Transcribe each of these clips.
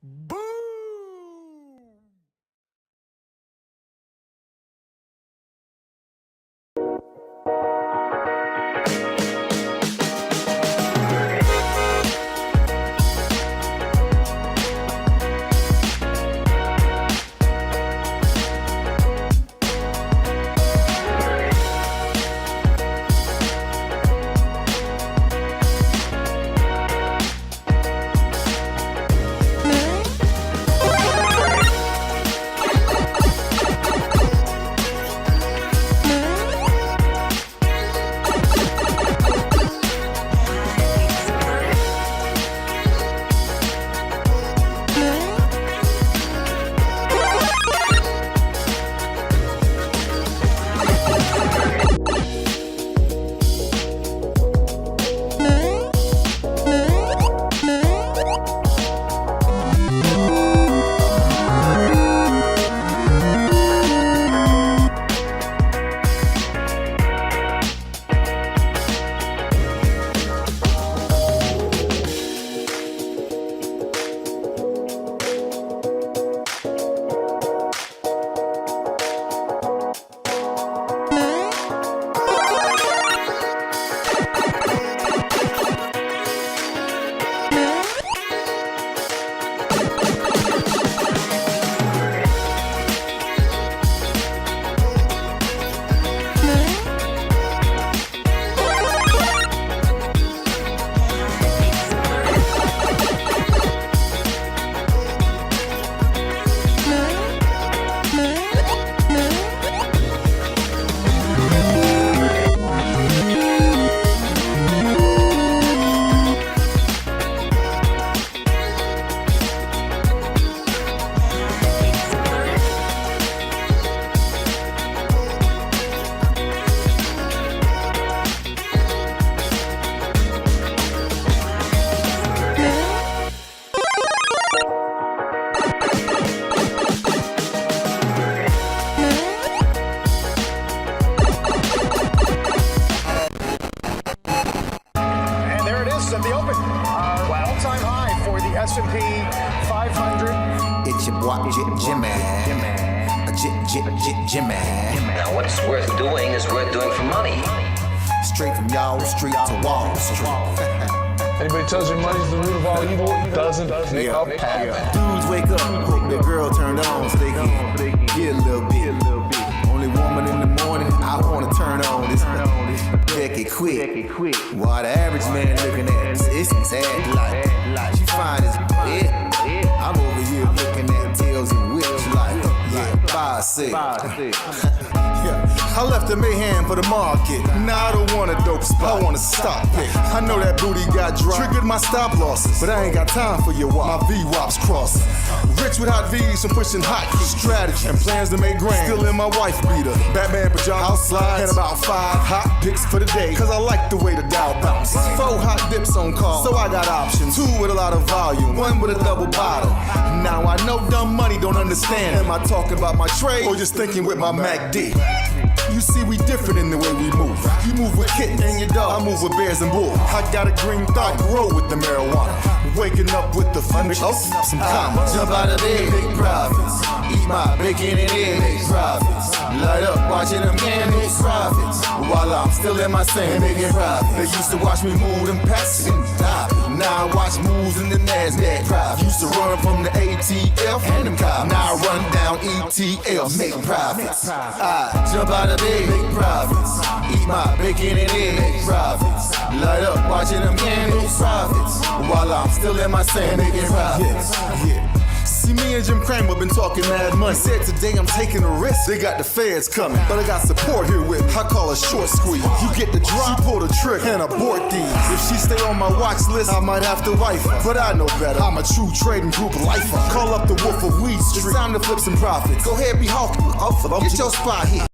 Boom! At the open, all-time high for the S&P 500. It's your boy Jimmy. Jimmy. Now, what's worth doing is worth doing for money. Straight from y'all street to Wall Street. Anybody tells you money's the root of all evil, doesn't make up happen. Dudes wake up, hope their girl turned on so they can get a little bit. Only woman in the morning, I wanna turn on this. Deck it quick. While the average man looking at this sad like she fine as it. I'm over here looking at tails and whips like 5-6. I left the mayhem for the market. Now I don't want a dope spot, I want a stop pick. I know that booty got dropped, triggered my stop losses, but I ain't got time for your wop. My V-wops crossing. Rich with hot V's and pushing hot strategy and plans to make grand. Still in my wife beater, Batman pajamas, house slides, and about 5 hot picks for the day. Cause I like the way the Dow bounce. 4 hot dips on call, so I got options. 2 with a lot of volume, 1 with a double bottle. Now I know dumb money don't understand. Am I talking about my trade or just thinking with my MACD? You see, we different in the way we move. You move with kittens and your dog, I move with bears and bulls. I got a green thumb, grow with the marijuana. Waking up with the fun, some commas. Jump out of bed, make profits. Eat my bacon and eggs, make profits. Light up, watching them candles, profits. While I'm still in my sand, making profits. They used to watch me move them packs and die. Now I watch moves in the NASDAQ. Profits. Used to run from the ATF and them cops. Now I run down ETL, make profits. I jump out of bed, make profits. Eat my bacon and eggs, make profits. Light up, watching them candles, profits. While I'm still in my sand, making profits. Yeah. See, me and Jim Cramer been talking mad money. Said today I'm taking a risk. They got the feds coming, but I got support here with me. I call a short squeeze. You get the drop, she pull the trigger, and abort these. If she stay on my watch list, I might have to wife her. But I know better. I'm a true trading group lifer. Call up the Wolf of Weed Street. It's time to flip some profits. Go ahead, be hawking. Get your spot here.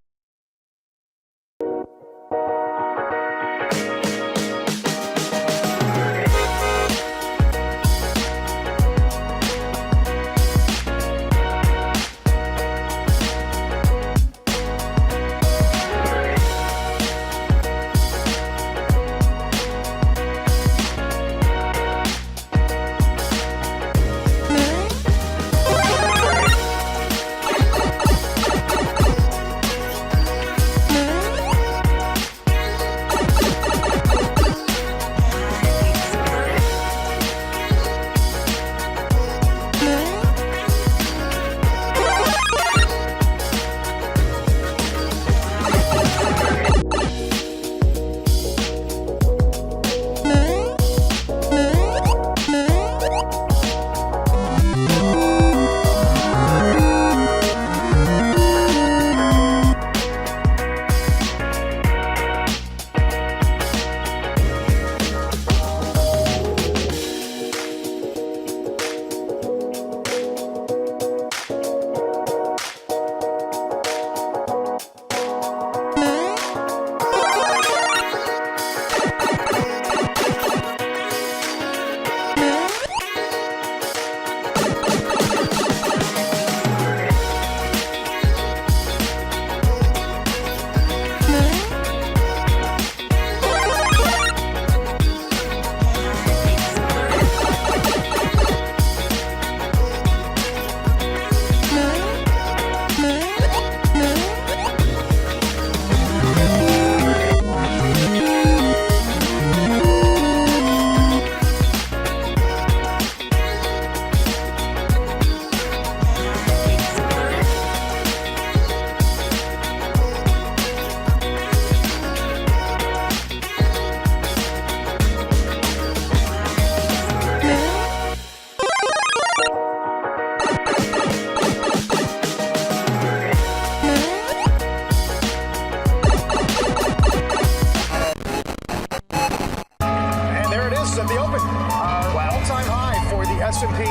S&P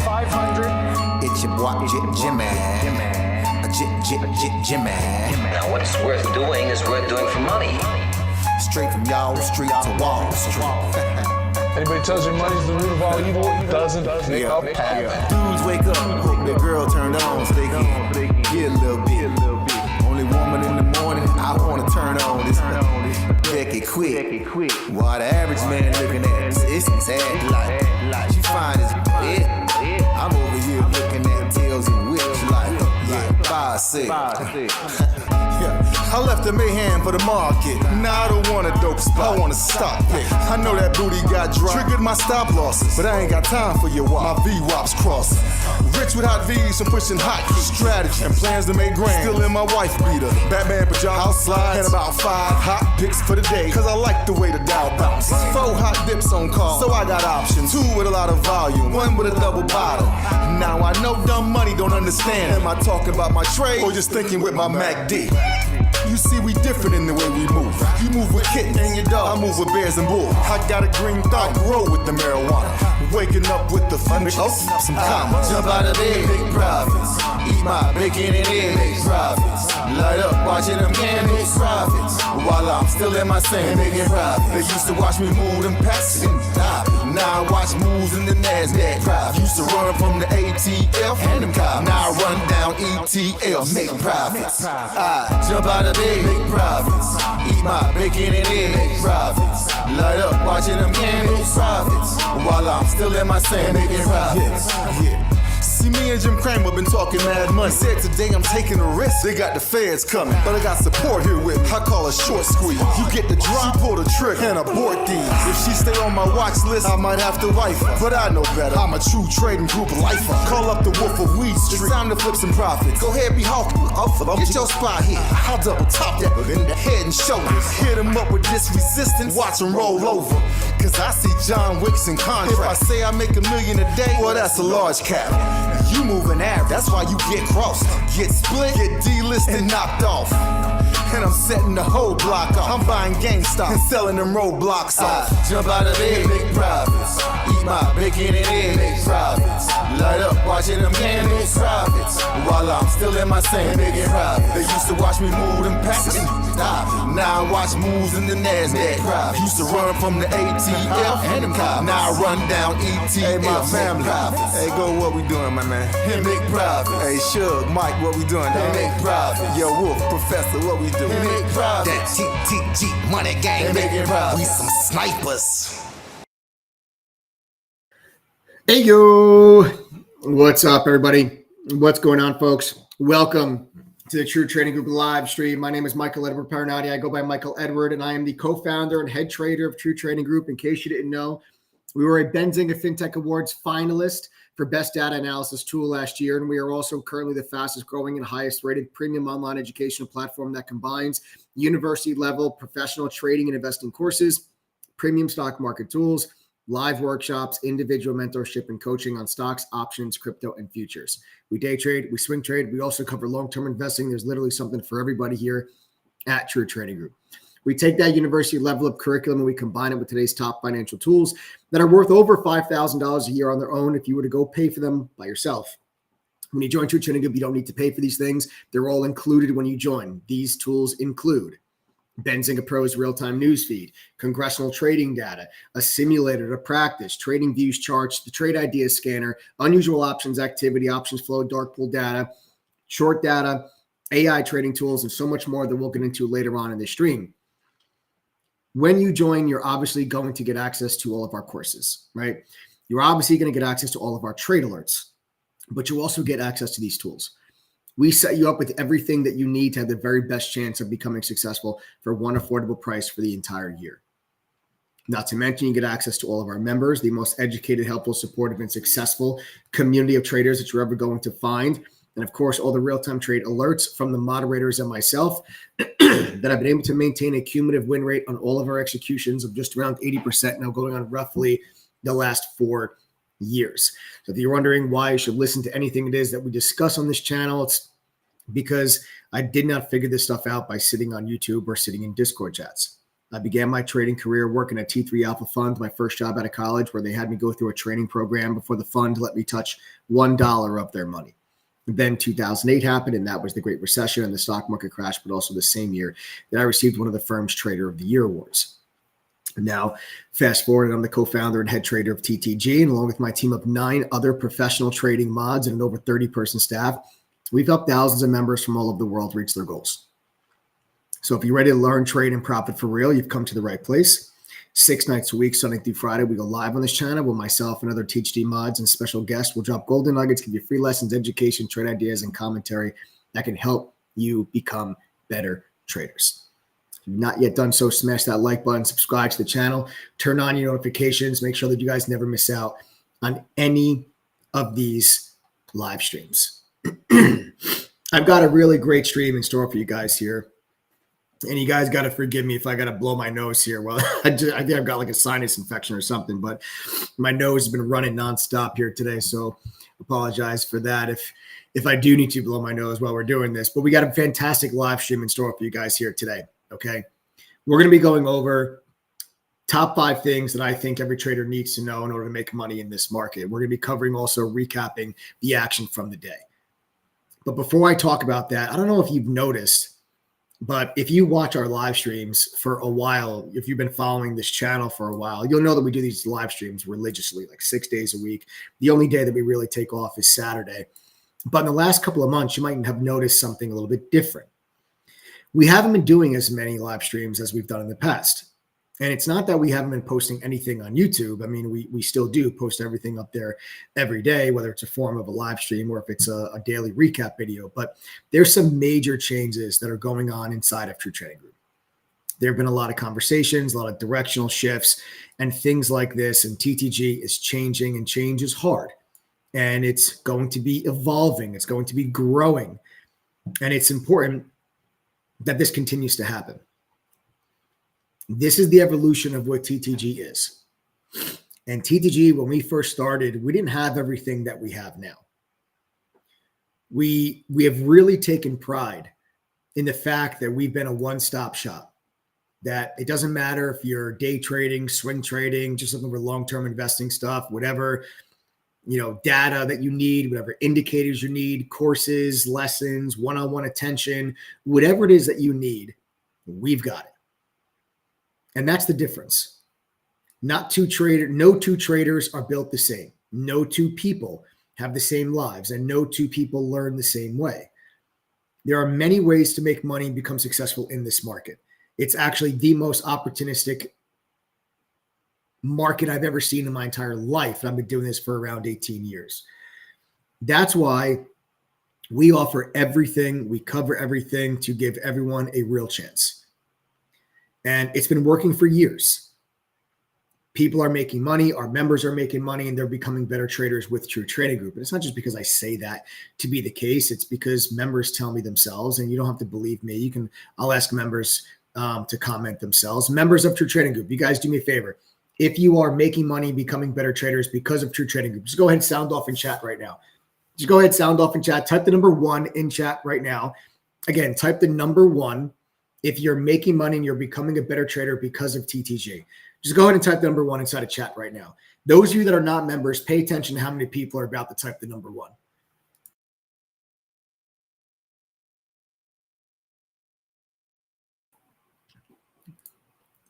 500. It's your boy, Jimmy. Jimmy. Now, what's worth doing is worth doing for money. Straight from y'all street to Wall Street. Anybody tells you money's the root of all evil doesn't make up. Dudes wake up, hope their girl turned on so they can get a little bit. Only woman in the morning I wanna turn on this Becky quick. While the average man looking at this sad like she fine as it. I'm over here looking at tails and whips like by I left the mayhem for the market. Now I don't want a dope spot, I want a stock pick. I know that booty got dropped, triggered my stop losses, but I ain't got time for your wop. My V-wops crossing. Rich with hot V's and pushing hot strategy and plans to make grand. Still in my wife beater, Batman pajamas, house slides, and about 5 hot picks for the day. Cause I like the way the Dow bounces. 4 hot dips on call, so I got options. 2 with a lot of volume, 1 with a double bottle. Now I know dumb money don't understand. Am I talking about my trade or just thinking with my MACD? You see, we different in the way we move. You move with kittens and your dog, I move with bears and bulls. I got a green thumb, grow with the marijuana. Waking up with the futures, some commas. Jump out of bed, make profits. Eat my bacon and eggs, make profits. Light up, watching them candles, profits. While I'm still in my sand, making profits. They used to watch me move them packs and stop. Now I watch moves in the NASDAQ. Profits. Used to run from the ATF and them cops. Now I run down ETL, make profits. I jump out of bed, make profits. Eat my bacon and eggs, make profits. Light up, watching them candles, profits. While I'm still in my sand, making profits. See, me and Jim Cramer been talking mad money. Said today I'm taking a risk. They got the feds coming, but I got support here with me. I call a short squeeze. You get the drop, pull the trigger, and abort these. If she stay on my watch list, I might have to wife her. But I know better. I'm a true trading group lifer. Call up the Wolf of Weed Street. It's time to flip some profits. Go ahead, be hawking. Get your spot here. I'll double top that in the head and shoulders. Hit him up with this resistance. Watch him roll over. Cause I see John Wicks in contract. If I say I make $1 million a day, well, that's a large cap. You moving average, that's why you get crossed. Get split, get delisted, and knocked off. And I'm setting the whole block off. I'm buying GameStop and selling them roadblocks off. Jump out of bed, make profits. Eat my bacon and eggs, make profits. Light up, watching them candles, profits. While I'm still in my sand, making profits. They used to watch me move them packs and stop. Now I watch moves in the NASDAQ. Profits. Used to run from the ATF and them cops. Now I run down ETL. Hey, my family. Hey, go, what we doing, my man? Hey, make profits. Hey, Shug, Mike, what we doing? Hey, make profits. Yo, Wolf, Professor, what we doing? Hey, make profits. That TTG money gang, making profits. We some snipers. Hey, yo. What's up, everybody? What's going on, folks? Welcome to the True Trading Group live stream. My name is Michael Edward Paranati. I go by Michael Edward, and I am the co-founder and head trader of True Trading Group. In case you didn't know, we were a Benzinga FinTech Awards finalist for Best Data Analysis Tool last year, and we are also currently the fastest growing and highest rated premium online educational platform that combines university-level professional trading and investing courses, premium stock market tools, live workshops, individual mentorship, and coaching on stocks, options, crypto, and futures. We day trade, we swing trade. We also cover long-term investing. There's literally something for everybody here at True Trading Group. We take that university level of curriculum and we combine it with today's top financial tools that are worth over $5,000 a year on their own if you were to go pay for them by yourself. When you join True Trading Group, you don't need to pay for these things. They're all included when you join. These tools include Benzinga Pro's real-time news feed, congressional trading data, a simulator to practice, trading views charts, the trade ideas scanner, unusual options activity, options flow, dark pool data, short data, AI trading tools, and so much more that we'll get into later on in this stream. When you join, you're obviously going to get access to all of our courses, right? You're obviously going to get access to all of our trade alerts, but you also get access to these tools. We set you up with everything that you need to have the very best chance of becoming successful for one affordable price for the entire year. Not to mention, you get access to all of our members, the most educated, helpful, supportive, and successful community of traders that you're ever going to find. And of course, all the real-time trade alerts from the moderators and myself that I've been able to maintain a cumulative win rate on all of our executions of just around 80% now, going on roughly the last 4 years. So if you're wondering why you should listen to anything it is that we discuss on this channel, it's because I did not figure this stuff out by sitting on YouTube or sitting in Discord chats. I began my trading career working at T3 Alpha Fund, my first job out of college, where they had me go through a training program before the fund let me touch $1 of their money. Then 2008 happened, and that was the Great Recession and the stock market crash, but also the same year that I received one of the firm's Trader of the Year awards. Now, fast forward, I'm the co-founder and head trader of TTG, and along with my team of 9 other professional trading mods and an over 30-person staff, we've helped thousands of members from all over the world reach their goals. So if you're ready to learn, trade, and profit for real, you've come to the right place. 6 nights a week, Sunday through Friday, we go live on this channel where myself and other TTG mods and special guests will drop golden nuggets, give you free lessons, education, trade ideas, and commentary that can help you become better traders. If you've not yet done so, smash that like button, subscribe to the channel, turn on your notifications, make sure that you guys never miss out on any of these live streams. I've got a really great stream in store for you guys here. And you guys got to forgive me if I got to blow my nose here. Well, I think I've got like a sinus infection or something, but my nose has been running nonstop here today. So apologize for that if I do need to blow my nose while we're doing this. But we got a fantastic live stream in store for you guys here today. Okay. We're going to be going over top 5 things that I think every trader needs to know in order to make money in this market. We're going to be covering also recapping the action from the day. But before I talk about that, I don't know if you've noticed, but if you watch our live streams for a while, if you've been following this channel for a while, you'll know that we do these live streams religiously, like 6 days a week. The only day that we really take off is Saturday. But in the last couple of months, you might have noticed something a little bit different. We haven't been doing as many live streams as we've done in the past. And it's not that we haven't been posting anything on YouTube. I mean, we still do post everything up there every day, whether it's a form of a live stream or if it's a daily recap video. But there's some major changes that are going on inside of True Trading Group. There have been a lot of conversations, a lot of directional shifts and things like this. And TTG is changing, and change is hard. And it's going to be evolving. It's going to be growing. And it's important that this continues to happen. This is the evolution of what TTG is. And TTG, when we first started, we didn't have everything that we have now. We have really taken pride in the fact that we've been a one-stop shop, that it doesn't matter if you're day trading, swing trading, just looking for long-term investing stuff, whatever, data that you need, whatever indicators you need, courses, lessons, one-on-one attention, whatever it is that you need, we've got it. And that's the difference. No two traders are built the same. No 2 people have the same lives, and no 2 people learn the same way. There are many ways to make money and become successful in this market. It's actually the most opportunistic market I've ever seen in my entire life. And I've been doing this for around 18 years. That's why we offer everything. We cover everything to give everyone a real chance. And it's been working for years. People are making money, our members are making money, and they're becoming better traders with True Trading Group. And it's not just because I say that to be the case. It's because members tell me themselves, and you don't have to believe me. I'll ask members to comment themselves. Members of True Trading Group, you guys do me a favor. If you are making money, becoming better traders because of True Trading Group, just go ahead and sound off in chat right now. Just go ahead, sound off in chat. Type the number 1 in chat right now. Again, type the number 1. If you're making money and you're becoming a better trader because of TTG, just go ahead and type the number 1 inside of chat right now. Those of you that are not members, pay attention to how many people are about to type the number 1.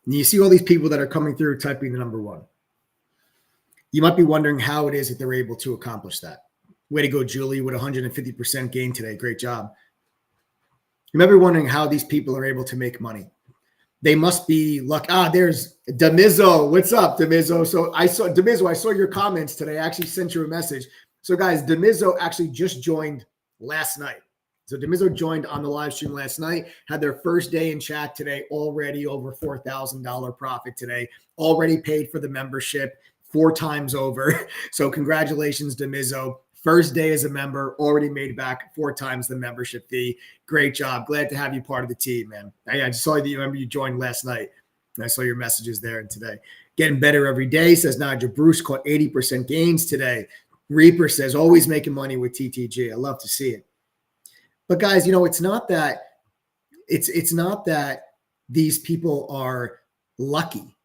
And you see all these people that are coming through typing the number 1. You might be wondering how it is that they're able to accomplish that. Way to go, Julie, with 150% gain today. Great job. You might be wondering how these people are able to make money. They must be lucky. There's Demizo. What's up, Demizo? So I saw your comments today. I actually sent you a message. So guys, Demizo actually just joined last night. So Demizo joined on the live stream last night, had their first day in chat today, already over $4,000 profit today, already paid for the membership 4 times over. So congratulations, Demizo. First day as a member, already made back 4 times the membership fee. Great job. Glad to have you part of the team, man. I just saw that you joined last night. And I saw your messages there and today. Getting better every day, says Nigel Bruce, caught 80% gains today. Reaper says, always making money with TTG. I love to see it. But guys, it's not that these people are lucky,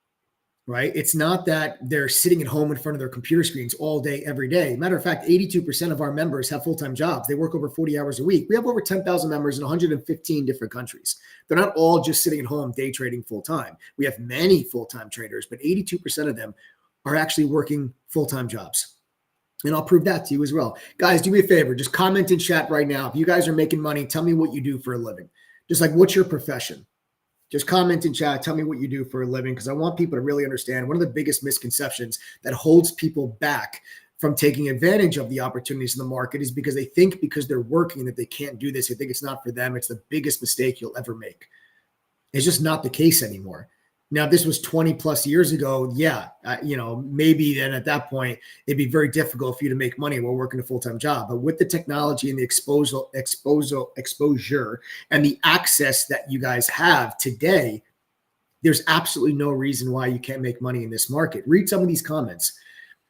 right? It's not that they're sitting at home in front of their computer screens all day, every day. Matter of fact, 82% of our members have full-time jobs. They work over 40 hours a week. We have over 10,000 members in 115 different countries. They're not all just sitting at home day trading full-time. We have many full-time traders, but 82% of them are actually working full-time jobs. And I'll prove that to you as well. Guys, do me a favor. Just comment in chat right now. If you guys are making money, tell me what you do for a living. Just like, what's your profession? Just comment in chat. Tell me what you do for a living, because I want people to really understand one of the biggest misconceptions that holds people back from taking advantage of the opportunities in the market is because they think because they're working that they can't do this. They think it's not for them. It's the biggest mistake you'll ever make. It's just not the case anymore. Now, if this was 20 plus years ago, yeah, maybe then at that point, it'd be very difficult for you to make money while working a full-time job. But with the technology and the exposure and the access that you guys have today, there's absolutely no reason why you can't make money in this market. Read some of these comments.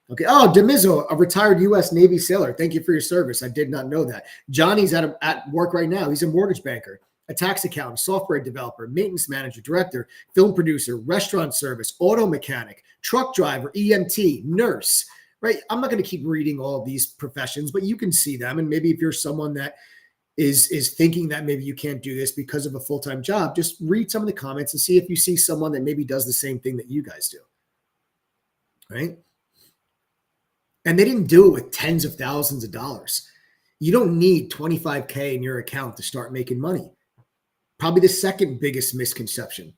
Okay. Oh, Demizzo, a retired U.S. Navy sailor. Thank you for your service. I did not know that. Johnny's at work right now. He's a mortgage banker, a tax accountant, software developer, maintenance manager, director, film producer, restaurant service, auto mechanic, truck driver, EMT, nurse, right? I'm not going to keep reading all of these professions, but you can see them. And maybe if you're someone that is thinking that maybe you can't do this because of a full-time job, just read some of the comments and see if you see someone that maybe does the same thing that you guys do, right? And they didn't do it with tens of thousands of dollars. You don't need 25K in your account to start making money. Probably the second biggest misconception.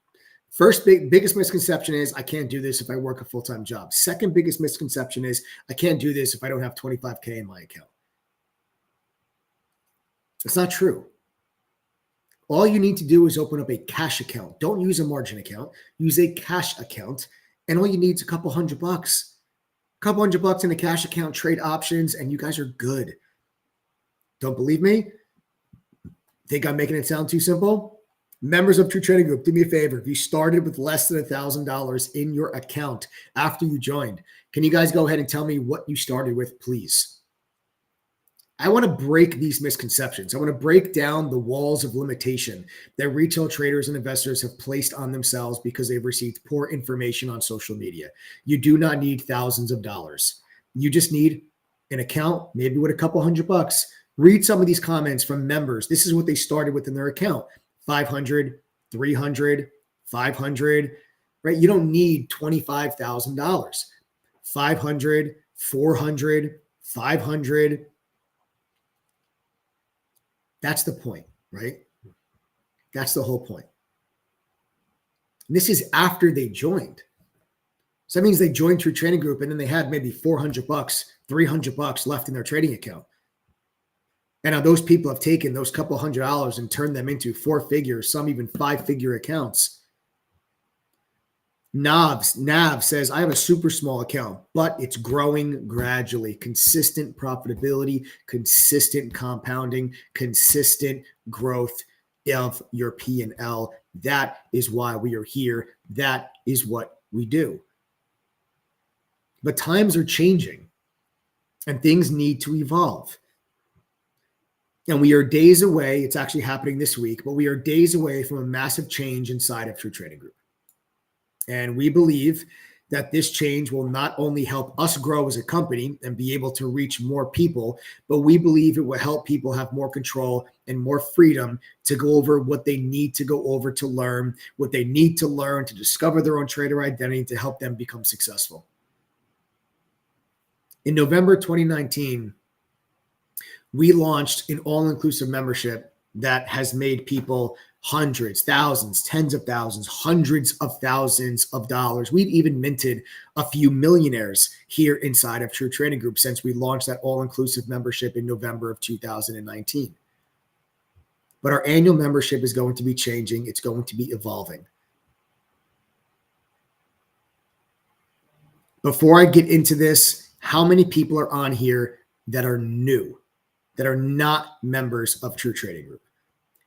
First biggest misconception is I can't do this if I work a full-time job. Second biggest misconception is I can't do this if I don't have 25K in my account. It's not true. All you need to do is open up a cash account. Don't use a margin account. Use a cash account. And all you need is a couple $100. A couple $100 in a cash account, trade options, and you guys are good. Don't believe me? Think I'm making it sound too simple? Members of True Trading Group, do me a favor. If you started with less than $1,000 in your account after you joined, can you guys go ahead and tell me what you started with, please? I want to break these misconceptions. I want to break down the walls of limitation that retail traders and investors have placed on themselves because they've received poor information on social media. You do not need thousands of dollars. You just need an account, maybe with a couple $100. Read some of these comments from members. This is what they started with in their account. 500, 300, 500, right? You don't need $25,000. 500, 400, 500. That's the point, right? That's the whole point. And this is after they joined. So that means they joined True Trading Group and then they had maybe $400, $300 left in their trading account. And now those people have taken those couple $100 and turned them into 4-figure, some even 5-figure accounts. Nav says, I have a super small account, but it's growing gradually. Consistent profitability, consistent compounding, consistent growth of your P&L. That is why we are here. That is what we do. But times are changing and things need to evolve. And we are days away. It's actually happening this week, but we are days away from a massive change inside of True Trading Group. And we believe that this change will not only help us grow as a company and be able to reach more people, but we believe it will help people have more control and more freedom to go over what they need to go over to learn, what they need to learn to discover their own trader identity to help them become successful. In November 2019, we launched an all-inclusive membership that has made people hundreds, thousands, tens of thousands, hundreds of thousands of dollars. We've even minted a few millionaires here inside of True Trading Group since we launched that all-inclusive membership in November of 2019. But our annual membership is going to be changing. It's going to be evolving. Before I get into this, how many people are on here that are new, that are not members of True Trading Group?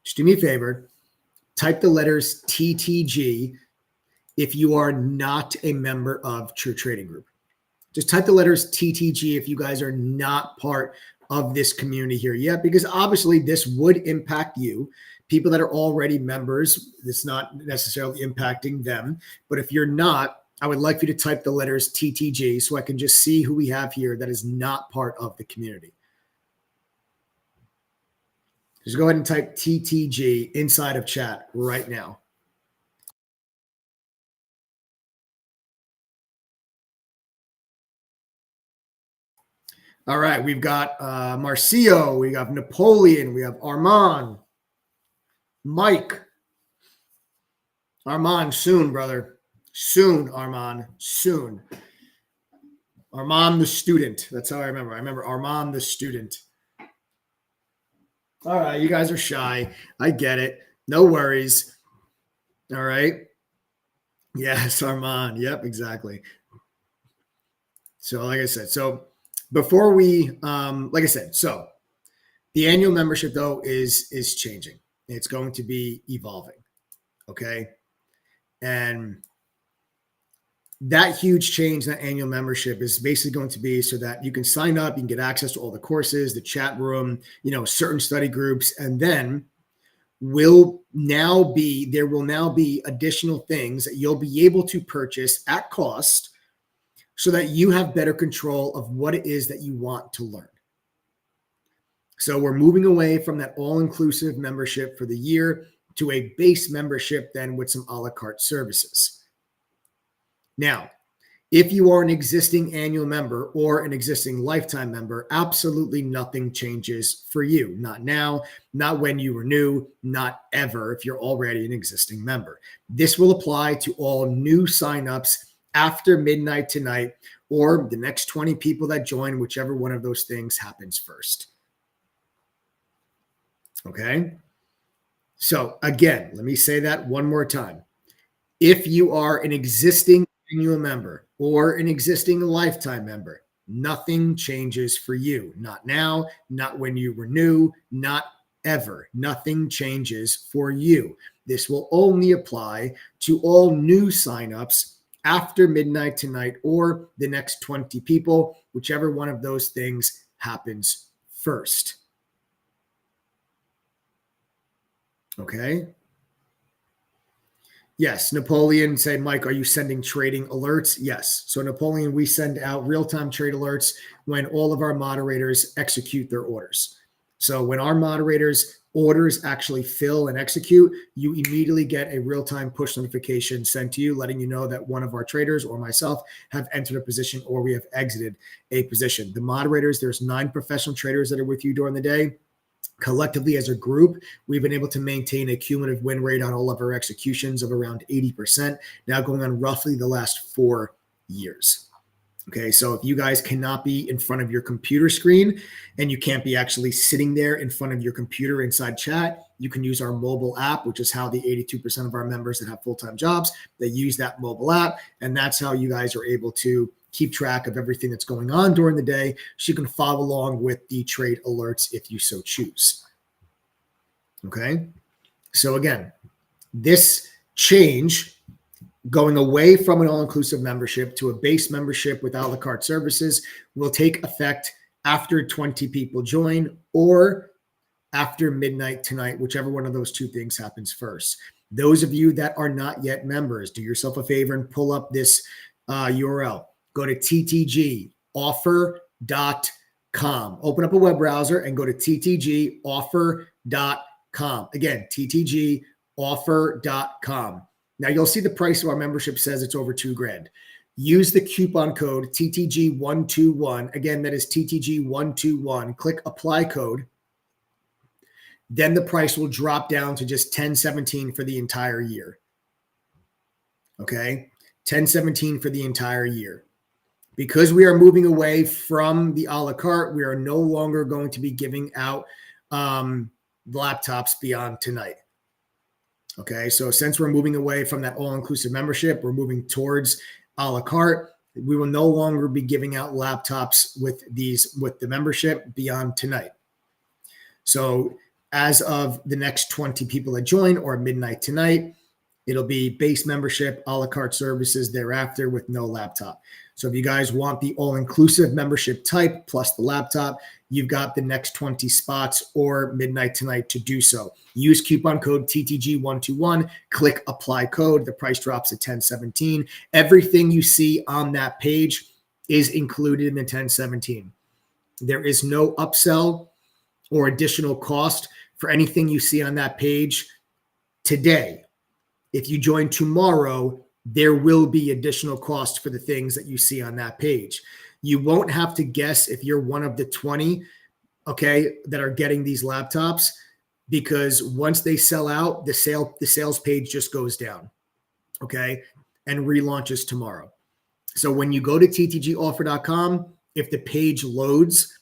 Just do me a favor, type the letters TTG if you are not a member of True Trading Group. Just type the letters TTG if you guys are not part of this community here yet, because obviously this would impact you people that are already members, it's not necessarily impacting them. But if you're not, I would like you to type the letters TTG so I can just see who we have here that is not part of the community. Just go ahead and type TTG inside of chat right now. All right, we've got Marcio, we have Napoleon, we have Armand, Mike. Armand, soon, brother. Soon, Armand, soon. Armand the student. That's how I remember. I remember Armand the student. All right, you guys are shy. I get it. No worries. All right. Yes, Armand. Yep, exactly. So, like I said, before we, like I said, so the annual membership though is changing. It's going to be evolving. Okay. And that huge change, that annual membership is basically going to be so that you can sign up, you can get access to all the courses, the chat room, certain study groups, and then there will now be additional things that you'll be able to purchase at cost so that you have better control of what it is that you want to learn. So we're moving away from that all-inclusive membership for the year to a base membership then with some a la carte services. Now, if you are an existing annual member or an existing lifetime member, absolutely nothing changes for you. Not now, not when you renew, not ever if you're already an existing member. This will apply to all new signups after midnight tonight or the next 20 people that join, whichever one of those things happens first. Okay? So again, let me say that one more time. If you are an existing annual member or an existing lifetime member, nothing changes for you. Not now, not when you renew, not ever. Nothing changes for you. This will only apply to all new signups after midnight tonight or the next 20 people, whichever one of those things happens first. Okay. Yes, Napoleon said, Mike, are you sending trading alerts? Yes. So Napoleon, we send out real-time trade alerts when all of our moderators execute their orders. So when our moderators' orders actually fill and execute, you immediately get a real-time push notification sent to you, letting you know that one of our traders or myself have entered a position or we have exited a position. The moderators, there's 9 professional traders that are with you during the day. Collectively, as a group, we've been able to maintain a cumulative win rate on all of our executions of around 80%, now going on roughly the last 4 years. Okay, so if you guys cannot be in front of your computer screen and you can't be actually sitting there in front of your computer inside chat, you can use our mobile app, which is how the 82% of our members that have full-time jobs, they use that mobile app. And that's how you guys are able to keep track of everything that's going on during the day, so you can follow along with the trade alerts if you so choose. Okay. So again, this change, going away from an all-inclusive membership to a base membership with a la carte services, will take effect after 20 people join or after midnight tonight, whichever one of those two things happens first. Those of you that are not yet members, do yourself a favor and pull up this URL. Go to ttgoffer.com. Open up a web browser and go to ttgoffer.com. Again, ttgoffer.com. Now you'll see the price of our membership says it's over $2,000. Use the coupon code TTG121. Again, that is TTG121. Click apply code. Then the price will drop down to just $10.17 for the entire year. Okay, $10.17 for the entire year. Because we are moving away from the a la carte, we are no longer going to be giving out laptops beyond tonight. Okay, so since we're moving away from that all-inclusive membership, we're moving towards a la carte. We will no longer be giving out laptops with the membership beyond tonight. So as of the next 20 people that join or midnight tonight, it'll be base membership, a la carte services thereafter with no laptop. So if you guys want the all-inclusive membership type plus the laptop, you've got the next 20 spots or midnight tonight to do so. Use coupon code TTG121, click apply code. The price drops at $10.17. Everything you see on that page is included in the $10.17. There is no upsell or additional cost for anything you see on that page today. If you join tomorrow, there will be additional cost for the things that you see on that page. You won't have to guess if you're one of the 20, okay, that are getting these laptops, because once they sell out, the sales page just goes down, okay, and relaunches tomorrow. So when you go to ttgoffer.com, if the page loads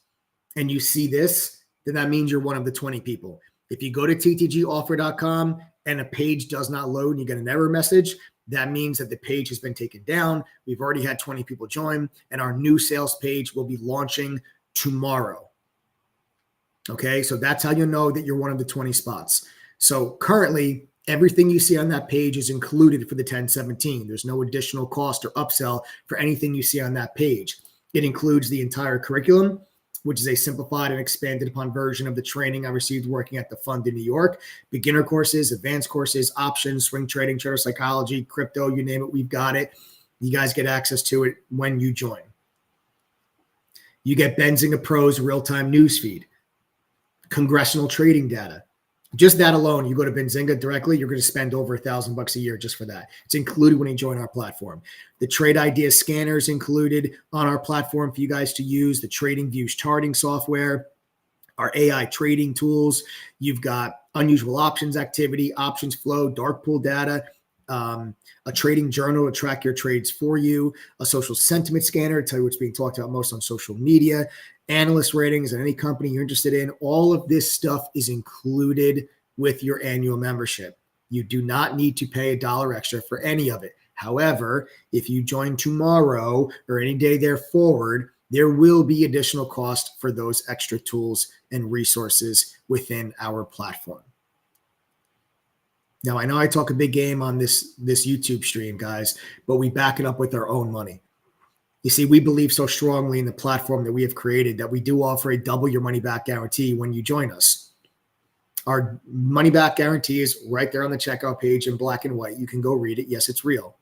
and you see this, then that means you're one of the 20 people. If you go to ttgoffer.com and a page does not load and you get an error message, that means that the page has been taken down. We've already had 20 people join, and our new sales page will be launching tomorrow. Okay, so that's how you know that you're one of the 20 spots. So currently, everything you see on that page is included for the 1017. There's no additional cost or upsell for anything you see on that page. It includes the entire curriculum, which is a simplified and expanded upon version of the training I received working at the fund in New York. Beginner courses, advanced courses, options, swing trading, trader psychology, crypto, you name it, we've got it. You guys get access to it when you join. You get Benzinga Pro's real-time news feed, congressional trading data. Just that alone, you go to Benzinga directly, you're going to spend over $1,000 a year just for that. It's included when you join our platform. The Trade Idea scanner is included on our platform for you guys to use. The Trading Views charting software, our AI trading tools. You've got unusual options activity, options flow, dark pool data, a trading journal to track your trades for you, a social sentiment scanner to tell you what's being talked about most on social media, analyst ratings and any company you're interested in. All of this stuff is included with your annual membership. You do not need to pay $1 extra for any of it. However, if you join tomorrow or any day there forward, there will be additional cost for those extra tools and resources within our platform. Now, I know I talk a big game on this YouTube stream, guys, but we back it up with our own money. You see, we believe so strongly in the platform that we have created that we do offer a double your money back guarantee when you join us. Our money back guarantee is right there on the checkout page in black and white. You can go read it. Yes, it's real.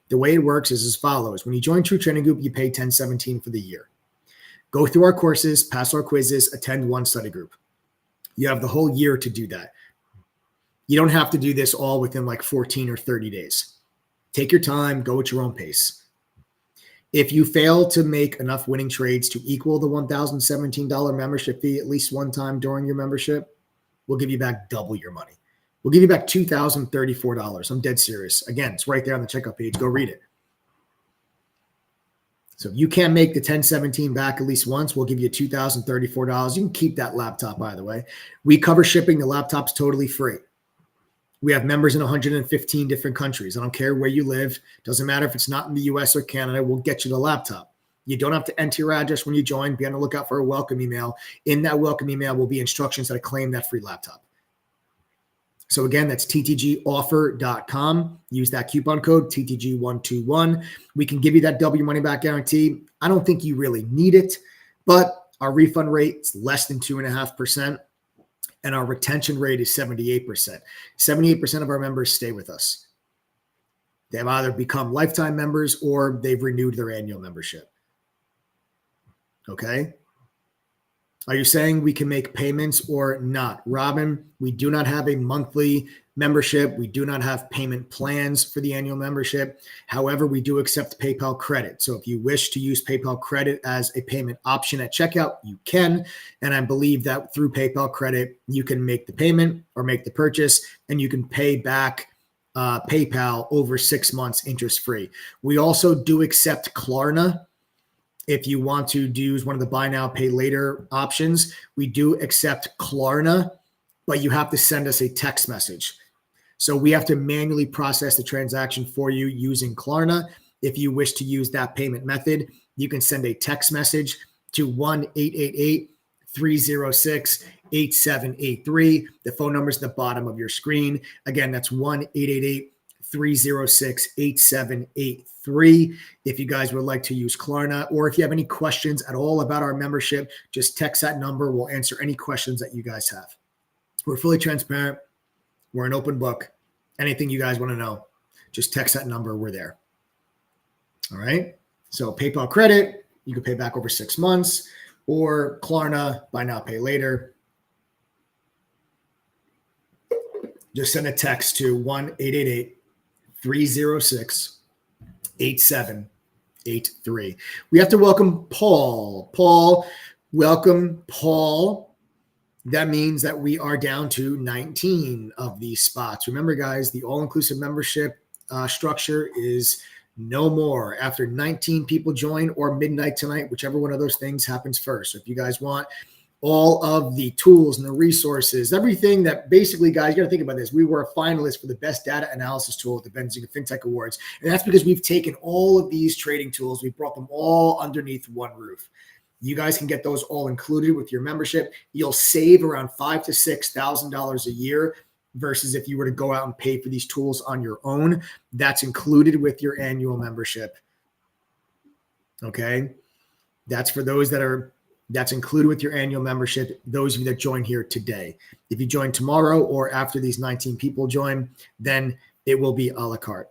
The way it works is as follows. When you join True Trading Group, you pay $10.17 for the year. Go through our courses, pass our quizzes, attend one study group. You have the whole year to do that. You don't have to do this all within like 14 or 30 days. Take your time, go at your own pace. If you fail to make enough winning trades to equal the $1,017 membership fee at least one time during your membership, we'll give you back double your money. We'll give you back $2,034. I'm dead serious. Again, it's right there on the checkout page. Go read it. So if you can't make the $10.17 back at least once, we'll give you $2,034. You can keep that laptop, by the way. We cover shipping. The laptop's totally free. We have members in 115 different countries. I don't care where you live. Doesn't matter if it's not in the US or Canada. We'll get you the laptop. You don't have to enter your address when you join. Be on the lookout for a welcome email. In that welcome email will be instructions how to claim that free laptop. So again, that's ttgoffer.com. Use that coupon code TTG121. We can give you that double your money back guarantee. I don't think you really need it, but our refund rate is less than 2.5%. And our retention rate is 78%. 78% of our members stay with us. They've either become lifetime members or they've renewed their annual membership. Okay? Are you saying we can make payments or not? Robin, we do not have a monthly membership. We do not have payment plans for the annual membership. However, we do accept PayPal credit. So if you wish to use PayPal credit as a payment option at checkout, you can. And I believe that through PayPal credit, you can make the payment or make the purchase, and you can pay back PayPal over 6 months interest-free. We also do accept Klarna. If you want to use one of the buy now, pay later options, we do accept Klarna, but you have to send us a text message. So we have to manually process the transaction for you using Klarna. If you wish to use that payment method, you can send a text message to 1-888-306-8783. The phone number is at the bottom of your screen. Again, that's 1-888-306-8783. 888-306-8783 if you guys would like to use Klarna, or if you have any questions at all about our membership, just text that number. We'll answer any questions that you guys have. We're fully transparent. We're an open book. Anything you guys want to know, just text that number. We're there. All right. So PayPal credit, you can pay back over 6 months, or Klarna, buy now, pay later. Just send a text to 1-888-306-8783. We have to welcome Paul. Welcome, Paul. That means that we are down to 19 of these spots. Remember, guys, the all-inclusive membership structure is no more after 19 people join or midnight tonight, whichever one of those things happens first. So if you guys want all of the tools and the resources, everything that basically, guys, you got to think about this. We were a finalist for the best data analysis tool at the Benzinga FinTech Awards. And that's because we've taken all of these trading tools, we've brought them all underneath one roof. You guys can get those all included with your membership. You'll save around $5,000 to $6,000 a year versus if you were to go out and pay for these tools on your own. That's included with your annual membership. Okay. That's for those that's included with your annual membership, those of you that join here today. If you join tomorrow or after these 19 people join, then it will be a la carte.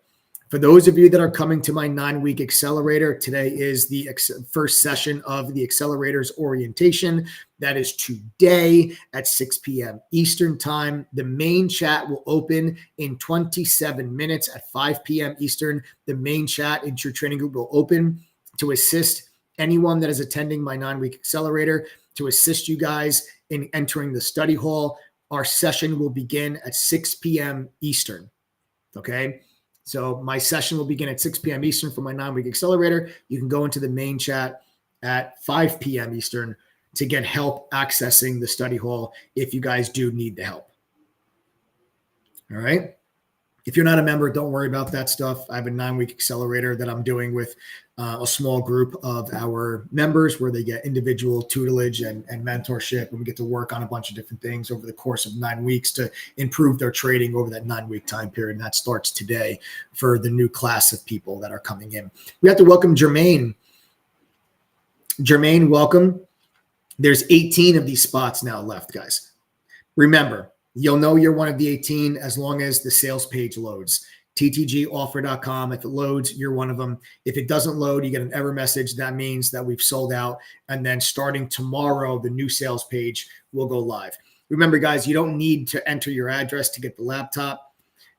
For those of you that are coming to my 9-week accelerator, today is the first session of the accelerator's orientation. That is today at 6 p.m. Eastern time. The main chat will open in 27 minutes at 5 p.m. Eastern. The main chat in True Trading Group will open to assist anyone that is attending my 9-week accelerator, to assist you guys in entering the study hall. Our session will begin at 6 p.m. Eastern. Okay. So my session will begin at 6 p.m. Eastern for my 9-week accelerator. You can go into the main chat at 5 p.m. Eastern to get help accessing the study hall if you guys do need the help. All right. If you're not a member, don't worry about that stuff. I have a 9-week accelerator that I'm doing with a small group of our members where they get individual tutelage and mentorship. And we get to work on a bunch of different things over the course of 9 weeks to improve their trading over that 9-week time period. And that starts today for the new class of people that are coming in. We have to welcome Jermaine. Jermaine, welcome. There's 18 of these spots now left, guys. Remember, you'll know you're one of the 18 as long as the sales page loads. ttgoffer.com. If it loads, you're one of them. If it doesn't load, you get an error message. That means that we've sold out. And then starting tomorrow, the new sales page will go live. Remember, guys, you don't need to enter your address to get the laptop.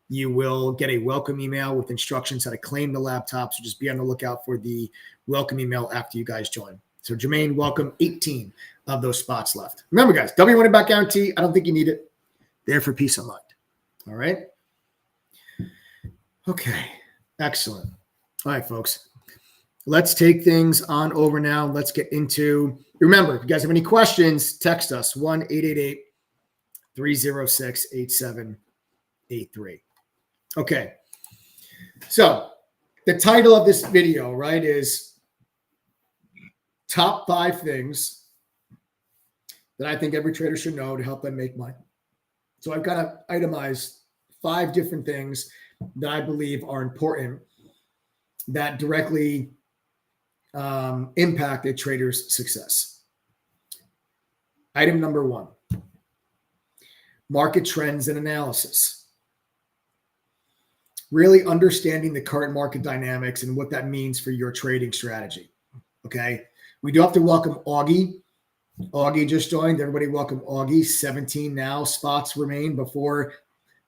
You will get a welcome email with instructions how to claim the laptop. So just be on the lookout for the welcome email after you guys join. So Jermaine, welcome. 18 of those spots left. Remember, guys, W money back guarantee. I don't think you need it. There for peace of mind. All right. Okay. Excellent. All right, folks. Let's take things on over now. Let's get into, remember, if you guys have any questions, text us 1-888-306-8783. Okay. So the title of this video, right, is top 5 things that I think every trader should know to help them make money. So I've got to itemize 5 different things that I believe are important that directly impact a trader's success. Item number 1, market trends and analysis. Really understanding the current market dynamics and what that means for your trading strategy. Okay. We do have to welcome Augie. Augie just joined. Everybody welcome Augie. 17 now spots remain before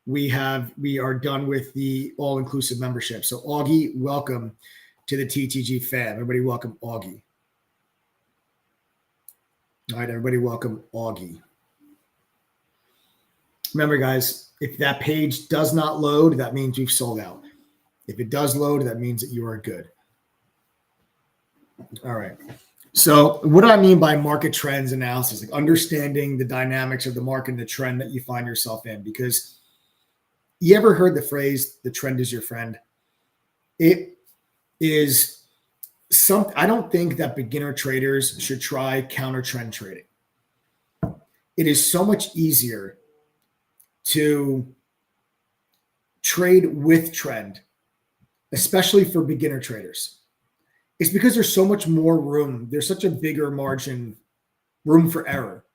we are done with the all-inclusive membership. So Augie, welcome to the TTG fam. Everybody welcome Augie. All right, everybody welcome Augie. Remember, guys, if that page does not load, that means we've sold out. If it does load, that means that you are good. All right. So what do I mean by market trends analysis? Like understanding the dynamics of the market and the trend that you find yourself in. Because you ever heard the phrase, the trend is your friend? It is something. I don't think that beginner traders should try counter trend trading. It is so much easier to trade with trend, especially for beginner traders, it's because there's so much more room. There's such a bigger margin, room for error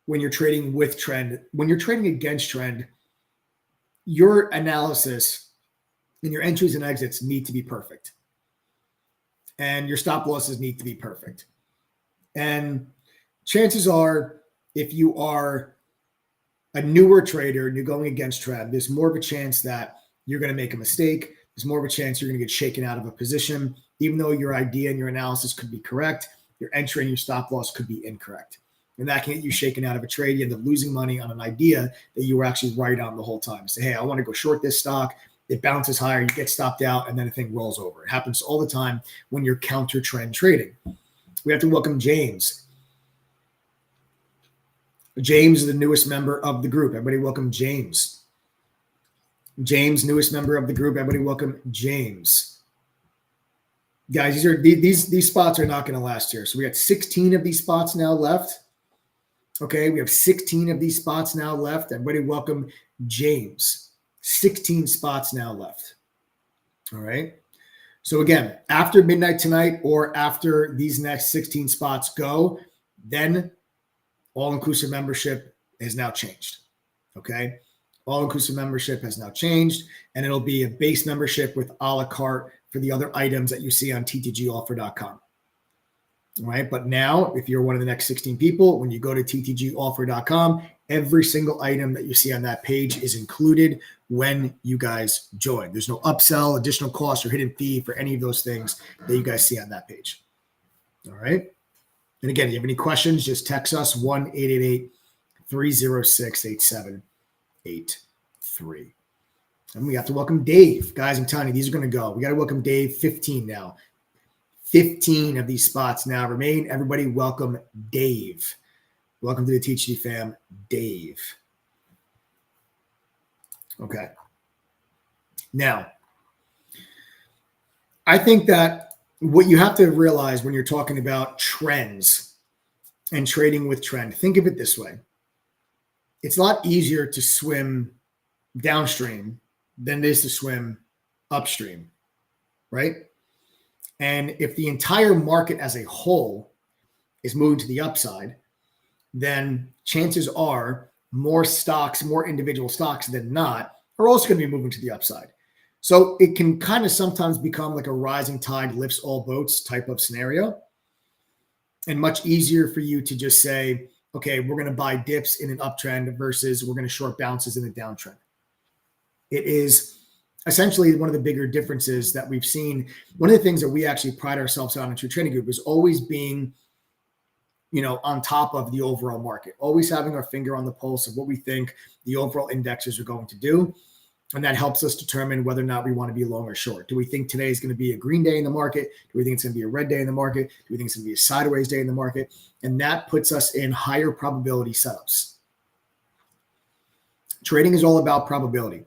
when you're trading with trend. When you're trading against trend, your analysis and your entries and exits need to be perfect. And your stop losses need to be perfect. And chances are, if you are a newer trader and you're going against trend, there's more of a chance that you're going to make a mistake. There's more of a chance you're going to get shaken out of a position. Even though your idea and your analysis could be correct, your entry and your stop loss could be incorrect. And that can get you shaken out of a trade. You end up losing money on an idea that you were actually right on the whole time. Say, hey, I want to go short this stock. It bounces higher, you get stopped out, and then the thing rolls over. It happens all the time when you're counter trend trading. We have to welcome James. James is the newest member of the group. Everybody welcome James. James, newest member of the group. Everybody welcome James. Guys, these spots are not going to last here. So we got 16 of these spots now left. Okay, we have 16 of these spots now left. Everybody welcome James. 16 spots now left. All right. So again, after midnight tonight or after these next 16 spots go, then all-inclusive membership has now changed. Okay. All-inclusive membership has now changed, and it'll be a base membership with a la carte for the other items that you see on ttgoffer.com. All right. But now, if you're one of the next 16 people, when you go to ttgoffer.com, every single item that you see on that page is included when you guys join. There's no upsell, additional cost, or hidden fee for any of those things that you guys see on that page. All right. And again, if you have any questions, just text us 1-888-306-8783. And we have to welcome Dave. Guys, I'm telling you, these are going to go. We got to welcome Dave. 15 now. 15 of these spots now remain. Everybody welcome Dave. Welcome to the THD fam, Dave. Okay. Now, I think that what you have to realize when you're talking about trends and trading with trend, think of it this way. It's a lot easier to swim downstream than it is to swim upstream, right? And if the entire market as a whole is moving to the upside, then chances are more stocks, more individual stocks than not, are also going to be moving to the upside. So it can kind of sometimes become like a rising tide lifts all boats type of scenario, and much easier for you to just say, okay, we're going to buy dips in an uptrend versus we're going to short bounces in a downtrend. It is essentially one of the bigger differences that we've seen. One of the things that we actually pride ourselves on in True Trading Group is always being, on top of the overall market, always having our finger on the pulse of what we think the overall indexes are going to do. And that helps us determine whether or not we want to be long or short. Do we think today is going to be a green day in the market? Do we think it's going to be a red day in the market? Do we think it's going to be a sideways day in the market? And that puts us in higher probability setups. Trading is all about probability.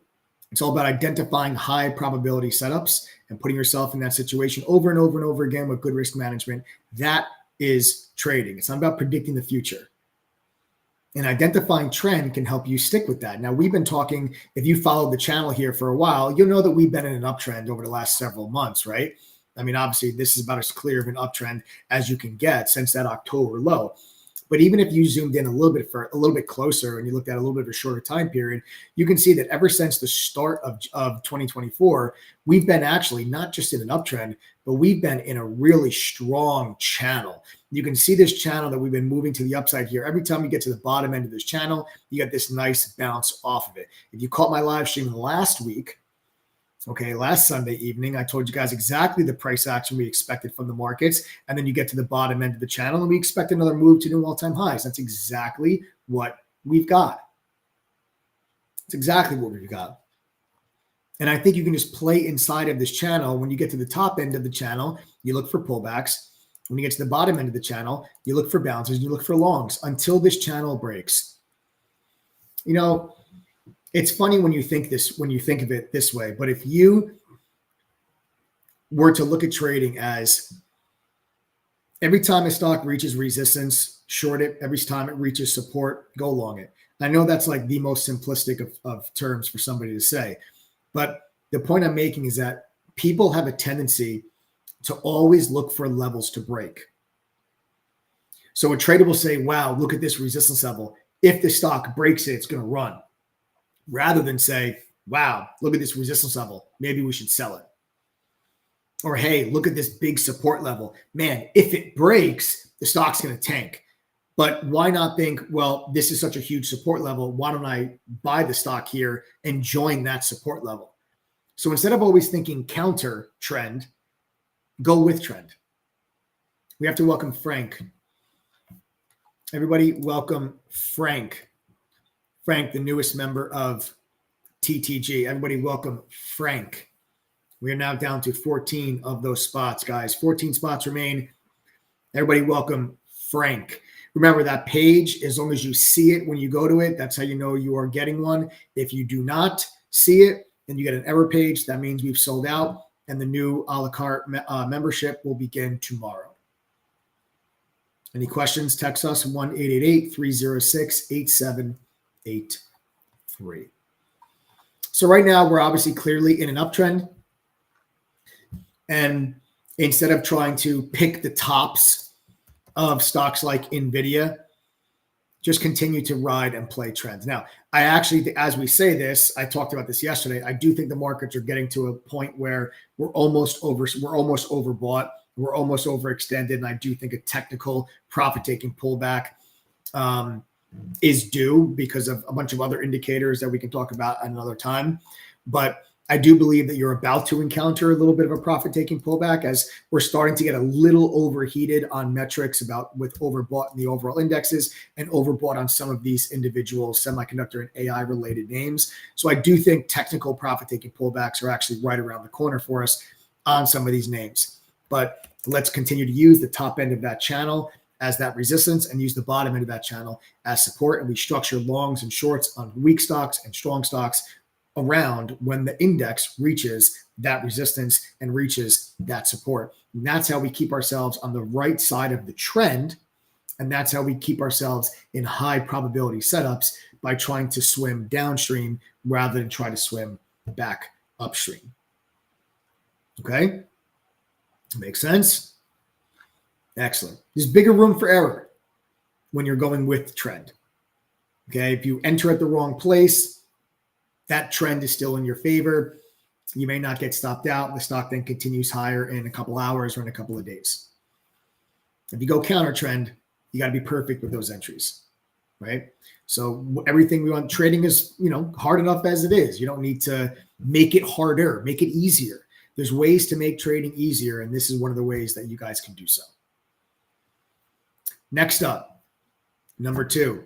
It's all about identifying high probability setups and putting yourself in that situation over and over and over again with good risk management. That is trading. It's not about predicting the future. And identifying trend can help you stick with that. Now, we've been talking, if you followed the channel here for a while, you'll know that we've been in an uptrend over the last several months, right? I mean, obviously, this is about as clear of an uptrend as you can get since that October low. But even if you zoomed in a little bit closer and you looked at a little bit of a shorter time period, you can see that ever since the start of 2024, we've been actually not just in an uptrend, but we've been in a really strong channel. You can see this channel that we've been moving to the upside here. Every time you get to the bottom end of this channel, you get this nice bounce off of it. If you caught my live stream last week, last Sunday evening, I told you guys exactly the price action we expected from the markets. And then you get to the bottom end of the channel and we expect another move to new all-time highs. That's exactly what we've got. It's exactly what we've got. And I think you can just play inside of this channel. When you get to the top end of the channel, you look for pullbacks. When you get to the bottom end of the channel, you look for bounces, you look for longs until this channel breaks. It's funny when you think of it this way, but if you were to look at trading as every time a stock reaches resistance, short it. Every time it reaches support, go long it. I know that's like the most simplistic of terms for somebody to say, But the point I'm making is that people have a tendency to always look for levels to break. So a trader will say, wow, look at this resistance level. If the stock breaks it, it's going to run. Rather than say, wow, look at this resistance level. Maybe we should sell it. Or, hey, look at this big support level. Man, if it breaks, the stock's going to tank. But why not think, well, this is such a huge support level. Why don't I buy the stock here and join that support level? So instead of always thinking counter trend, go with trend. We have to welcome Frank. Everybody welcome Frank. Frank, the newest member of TTG. Everybody welcome Frank. We are now down to 14 of those spots, guys. 14 spots remain. Everybody welcome Frank. Remember that page, as long as you see it when you go to it, that's how you know you are getting one. If you do not see it and you get an error page, that means we've sold out, and the new a la carte membership will begin tomorrow. Any questions? Text us 1-888-306-8783. So right now, we're obviously clearly in an uptrend. And instead of trying to pick the tops of stocks like NVIDIA, just continue to ride and play trends. Now, I actually, as we say this, I talked about this yesterday. I do think the markets are getting to a point where we're almost overbought. We're almost overextended. And I do think a technical profit-taking pullback is due because of a bunch of other indicators that we can talk about at another time. But I do believe that you're about to encounter a little bit of a profit-taking pullback as we're starting to get a little overheated on metrics with overbought in the overall indexes and overbought on some of these individual semiconductor and AI-related names. So I do think technical profit-taking pullbacks are actually right around the corner for us on some of these names. But let's continue to use the top end of that channel as that resistance and use the bottom end of that channel as support. And we structure longs and shorts on weak stocks and strong stocks around when the index reaches that resistance and reaches that support. And that's how we keep ourselves on the right side of the trend. And that's how we keep ourselves in high probability setups by trying to swim downstream rather than try to swim back upstream. Okay? Makes sense? Excellent. There's bigger room for error when you're going with trend. Okay? If you enter at the wrong place, that trend is still in your favor. You may not get stopped out. The stock then continues higher in a couple hours or in a couple of days. If you go counter trend, you got to be perfect with those entries, right? So everything we want, trading is, hard enough as it is. You don't need to make it harder, make it easier. There's ways to make trading easier, and this is one of the ways that you guys can do so. Next up, number 2,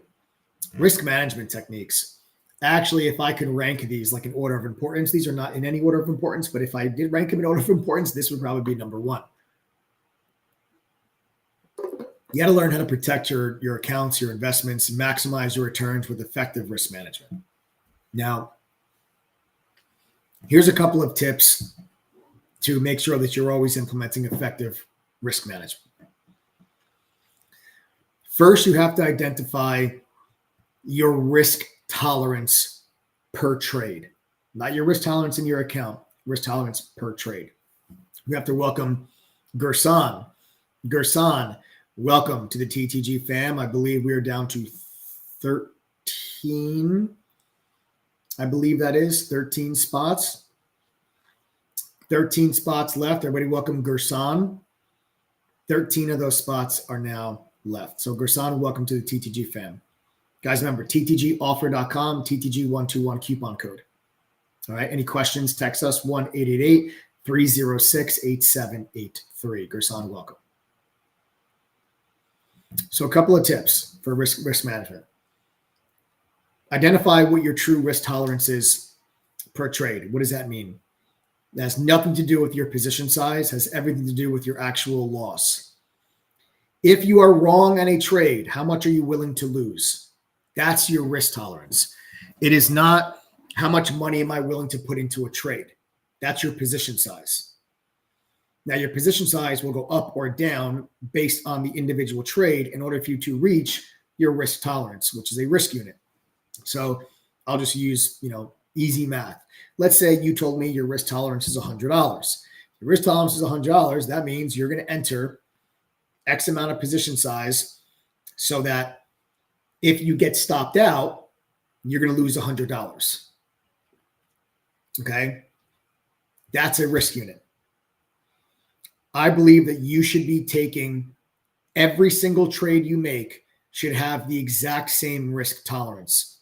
risk management techniques. Actually, if I could rank these like in order of importance, these are not in any order of importance, but if I did rank them in order of importance, this would probably be number 1. You got to learn how to protect your accounts, your investments, and maximize your returns with effective risk management. Now, here's a couple of tips to make sure that you're always implementing effective risk management. First, you have to identify your risk tolerance per trade, not your risk tolerance in your account, risk tolerance per trade. We have to welcome Gerson. Gerson, welcome to the TTG fam. I believe we are down to 13. I believe that is 13 spots. 13 spots left. Everybody welcome Gerson. 13 of those spots are now left. So Gerson, welcome to the TTG fam. Guys, remember, ttgoffer.com, TTG121 coupon code. All right, any questions, text us 1-888-306-8783. Gerson, welcome. So a couple of tips for risk management. Identify what your true risk tolerance is per trade. What does that mean? That has nothing to do with your position size, has everything to do with your actual loss. If you are wrong on a trade, how much are you willing to lose? That's your risk tolerance. It is not how much money am I willing to put into a trade. That's your position size. Now, your position size will go up or down based on the individual trade in order for you to reach your risk tolerance, which is a risk unit. So I'll just use, Easy math. Let's say you told me your risk tolerance is $100. Your risk tolerance is $100. That means you're going to enter X amount of position size so that if you get stopped out, you're going to lose $100. Okay? That's a risk unit. I believe that you should be taking every single trade you make should have the exact same risk tolerance.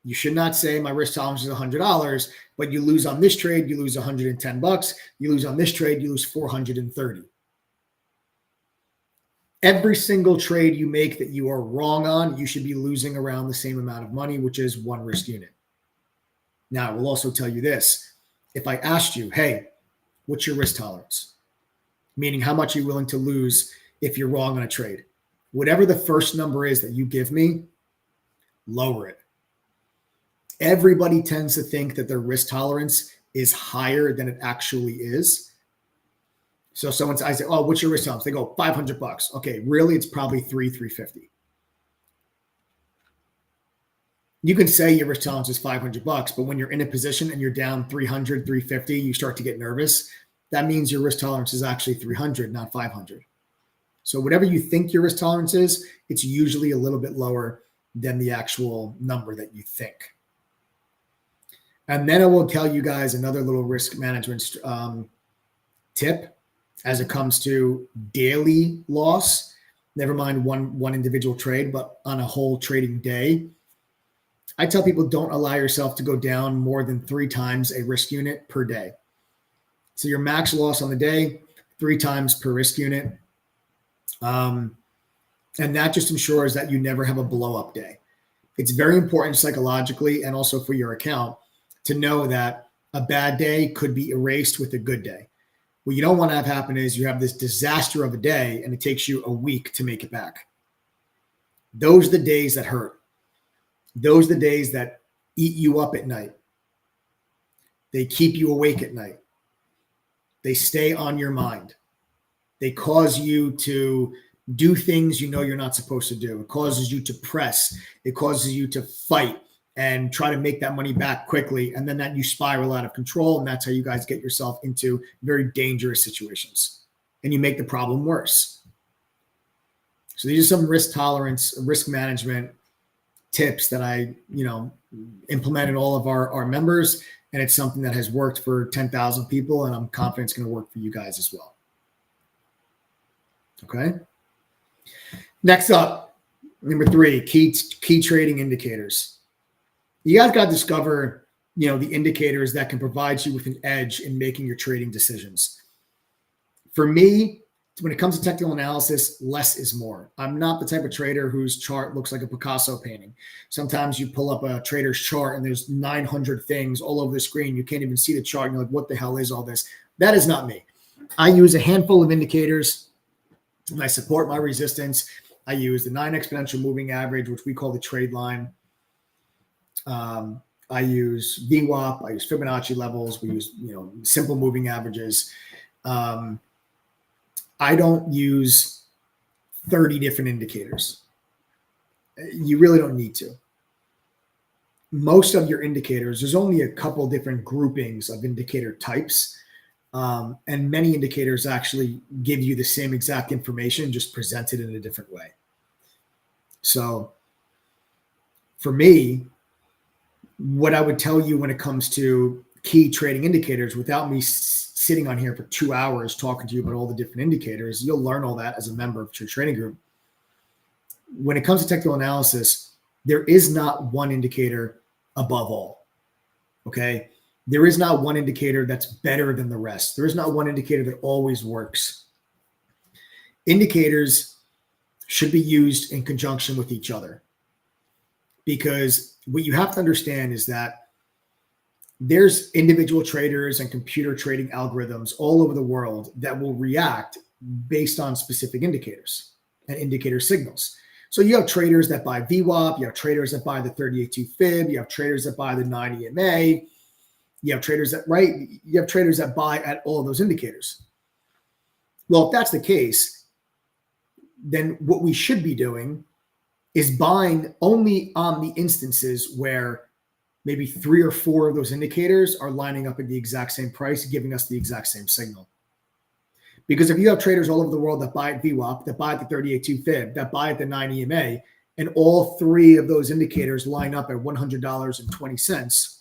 You should not say my risk tolerance is $100, but you lose on this trade, you lose $110. You lose on this trade, you lose $430. Every single trade you make that you are wrong on, you should be losing around the same amount of money, which is one risk unit. Now, I will also tell you this. If I asked you, hey, what's your risk tolerance? Meaning how much are you willing to lose if you're wrong on a trade? Whatever the first number is that you give me, lower it. Everybody tends to think that their risk tolerance is higher than it actually is. So I say, oh, what's your risk tolerance? They go $500. Okay, really, it's probably $350. You can say your risk tolerance is $500, but when you're in a position and you're down 300, 350, you start to get nervous. That means your risk tolerance is actually 300, not 500. So whatever you think your risk tolerance is, it's usually a little bit lower than the actual number that you think. And then I will tell you guys another little risk management tip as it comes to daily loss. Never mind one individual trade, but on a whole trading day. I tell people don't allow yourself to go down more than 3 times a risk unit per day. So your max loss on the day, 3 times per risk unit. And that just ensures that you never have a blow up day. It's very important psychologically and also for your account to know that a bad day could be erased with a good day. What you don't want to have happen is you have this disaster of a day and it takes you a week to make it back. Those are the days that hurt. Those are the days that eat you up at night. They keep you awake at night. They stay on your mind. They cause you to do things you know you're not supposed to do. It causes you to press. It causes you to fight and try to make that money back quickly. And then that you spiral out of control. And that's how you guys get yourself into very dangerous situations. And you make the problem worse. So these are some risk tolerance, risk management tips that I, implement in all of our members. And it's something that has worked for 10,000 people. And I'm confident it's going to work for you guys as well. Okay. Next up, number 3, key trading indicators. You guys got to discover, the indicators that can provide you with an edge in making your trading decisions. For me, when it comes to technical analysis, less is more. I'm not the type of trader whose chart looks like a Picasso painting. Sometimes you pull up a trader's chart and there's 900 things all over the screen. You can't even see the chart. And you're like, what the hell is all this? That is not me. I use a handful of indicators and I support my resistance. I use the 9 exponential moving average, which we call the trade line. I use VWAP. I use Fibonacci levels. We use, simple moving averages. I don't use 30 different indicators. You really don't need to. Most of your indicators, there's only a couple different groupings of indicator types. And many indicators actually give you the same exact information, just presented in a different way. So for me, what I would tell you when it comes to key trading indicators, without me sitting on here for 2 hours talking to you about all the different indicators, you'll learn all that as a member of your trading group. When it comes to technical analysis, there is not one indicator above all. Okay. There is not one indicator that's better than the rest. There is not one indicator that always works. Indicators should be used in conjunction with each other, because what you have to understand is that there's individual traders and computer trading algorithms all over the world that will react based on specific indicators and indicator signals. So you have traders that buy VWAP, you have traders that buy the 38.2 fib, you have traders that buy the 9 EMA, you have traders that buy at all of those indicators. Well, if that's the case, then what we should be doing is buying only on the instances where maybe 3 or 4 of those indicators are lining up at the exact same price, giving us the exact same signal. Because if you have traders all over the world that buy at VWAP, that buy at the 38.2 fib, that buy at the 9 EMA, and all 3 of those indicators line up at $100.20,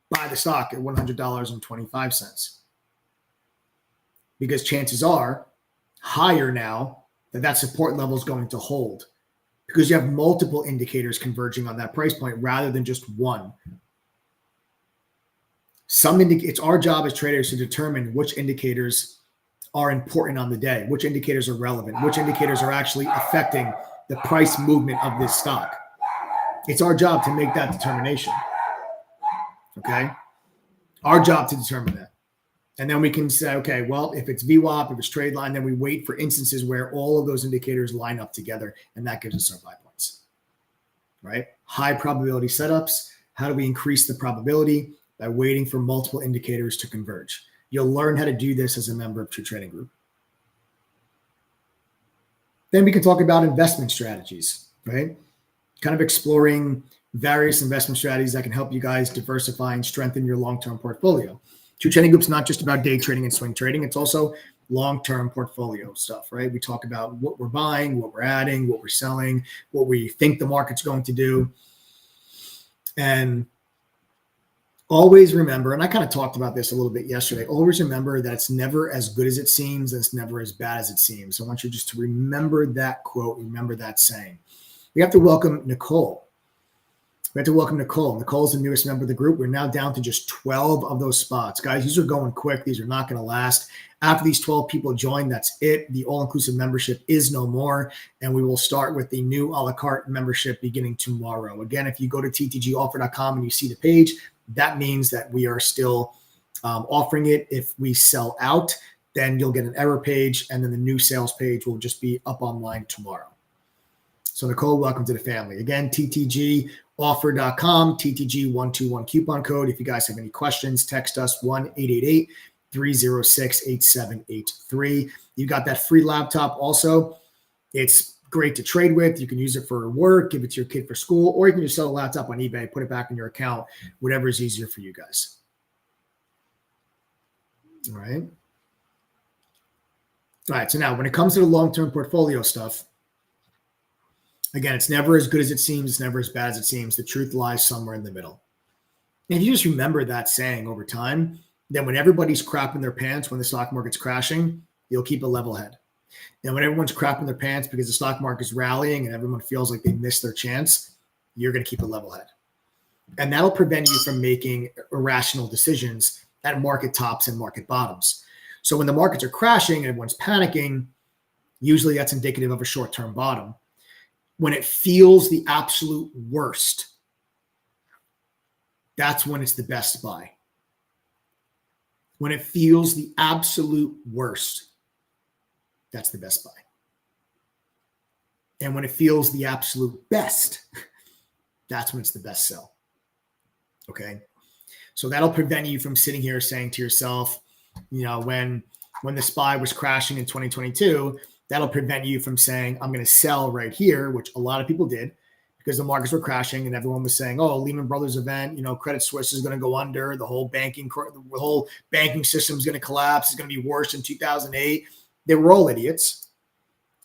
buy the stock at $100.25. Because chances are higher now that support level is going to hold, because you have multiple indicators converging on that price point rather than just one. It's our job as traders to determine which indicators are important on the day, which indicators are relevant, which indicators are actually affecting the price movement of this stock. It's our job to make that determination. Okay? Our job to determine that. And then we can say, okay, well, if it's VWAP, if it's trade line, then we wait for instances where all of those indicators line up together, and that gives us our buy points. Right? High probability setups. How do we increase the probability? By waiting for multiple indicators to converge. You'll learn how to do this as a member of True Trading Group. Then we can talk about investment strategies, right? Kind of exploring various investment strategies that can help you guys diversify and strengthen your long-term portfolio. True Trading Group's not just about day trading and swing trading. It's also long-term portfolio stuff, right? We talk about what we're buying, what we're adding, what we're selling, what we think the market's going to do. And always remember, and I kind of talked about this a little bit yesterday, always remember that it's never as good as it seems, and it's never as bad as it seems. I want you just to remember that quote, remember that saying. We have to welcome Nicole. Nicole's the newest member of the group. We're now down to just 12 of those spots. Guys, these are going quick. These are not going to last. After these 12 people join, that's it. The all-inclusive membership is no more, and we will start with the new a la carte membership beginning tomorrow. Again, if you go to ttgoffer.com and you see the page, that means that we are still offering it. If we sell out, then you'll get an error page, and then the new sales page will just be up online tomorrow. So Nicole, welcome to the family. Again, ttgoffer.com, TTG121 coupon code. If you guys have any questions, text us 1-888-306-8783. You got that free laptop also. It's great to trade with. You can use it for work, give it to your kid for school, or you can just sell a laptop on eBay, put it back in your account, whatever is easier for you guys. All right. All right. So now when it comes to the long-term portfolio stuff, again, it's never as good as it seems. It's never as bad as it seems. The truth lies somewhere in the middle. And if you just remember that saying over time, then when everybody's crapping their pants, when the stock market's crashing, you'll keep a level head. And when everyone's crapping their pants because the stock market's rallying and everyone feels like they missed their chance, you're going to keep a level head. And that'll prevent you from making irrational decisions at market tops and market bottoms. So when the markets are crashing and everyone's panicking, usually that's indicative of a short-term bottom. When it feels the absolute worst, that's when it's the best buy. When it feels the absolute worst, that's the best buy. And when it feels the absolute best, that's when it's the best sell. Okay. So that'll prevent you from sitting here saying to yourself, you know, when the SPY was crashing in 2022, that'll prevent you from saying, I'm going to sell right here, which a lot of people did because the markets were crashing and everyone was saying, oh, Lehman Brothers event, you know, Credit Suisse is going to go under, the whole banking system is going to collapse. It's going to be worse than 2008. They were all idiots.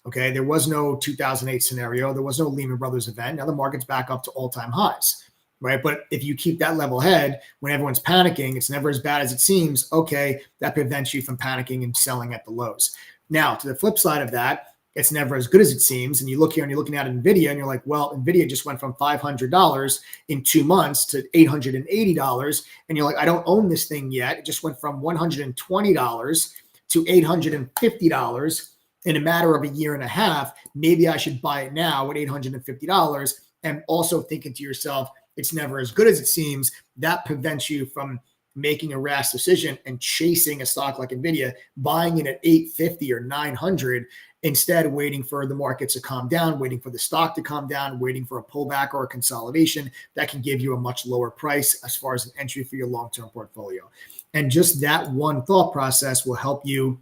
Okay. There was no 2008 scenario. There was no Lehman Brothers event. Now the market's back up to all-time highs, right? But if you keep that level head when everyone's panicking, it's never as bad as it seems. Okay. That prevents you from panicking and selling at the lows. Now, to the flip side of that, it's never as good as it seems. And you look here and you're looking at NVIDIA and you're like, well, NVIDIA just went from $500 in 2 months to $880. And you're like, I don't own this thing yet. It just went from $120 to $850 in a matter of a year and a half. Maybe I should buy it now at $850. And also thinking to yourself, it's never as good as it seems. That prevents you from making a rash decision and chasing a stock like NVIDIA, buying it at 850 or 900, instead waiting for the markets to calm down, waiting for the stock to calm down, waiting for a pullback or a consolidation that can give you a much lower price as far as an entry for your long-term portfolio. And just that one thought process will help you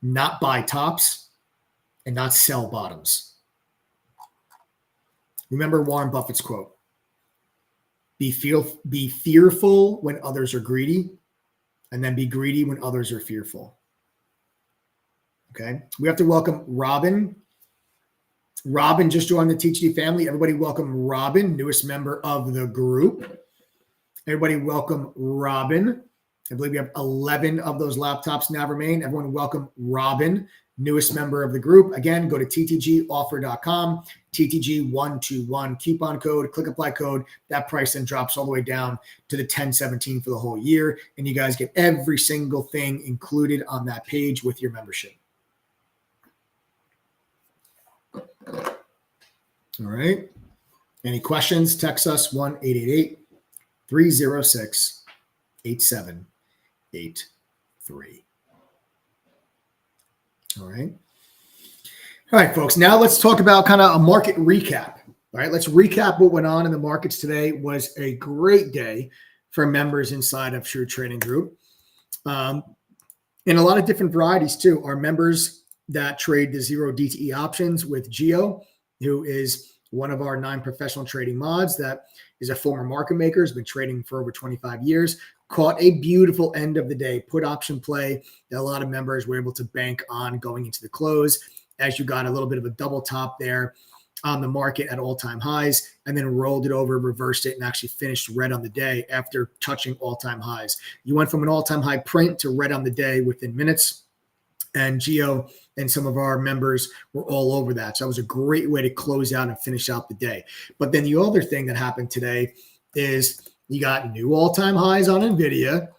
not buy tops and not sell bottoms. Remember Warren Buffett's quote: Be fearful when others are greedy, and then be greedy when others are fearful. Okay. We have to welcome Robin. Robin just joined the THD family. Everybody welcome Robin, newest member of the group. Everybody welcome Robin. I believe we have 11 of those laptops now remain. Everyone welcome Robin, newest member of the group. Again, go to ttgoffer.com, TTG121 coupon code, click apply code. That price then drops all the way down to the 1017 for the whole year. And you guys get every single thing included on that page with your membership. All right. Any questions? Text us 1-888-306-8783. All right. All right, folks. Now let's talk about kind of a market recap. All right. Let's recap what went on in the markets today. It was a great day for members inside of True Trading Group. In a lot of different varieties too. Our members that trade the 0 DTE options with Geo, who is one of our 9 professional trading mods that is a former market maker, has been trading for over 25 years, caught a beautiful end of the day put option play that a lot of members were able to bank on going into the close, as you got a little bit of a double top there on the market at all-time highs, and then rolled it over, reversed it, and actually finished red on the day after touching all-time highs. You went from an all-time high print to red on the day within minutes. And Geo and some of our members were all over that. So that was a great way to close out and finish out the day. But then the other thing that happened today is you got new all-time highs on NVIDIA,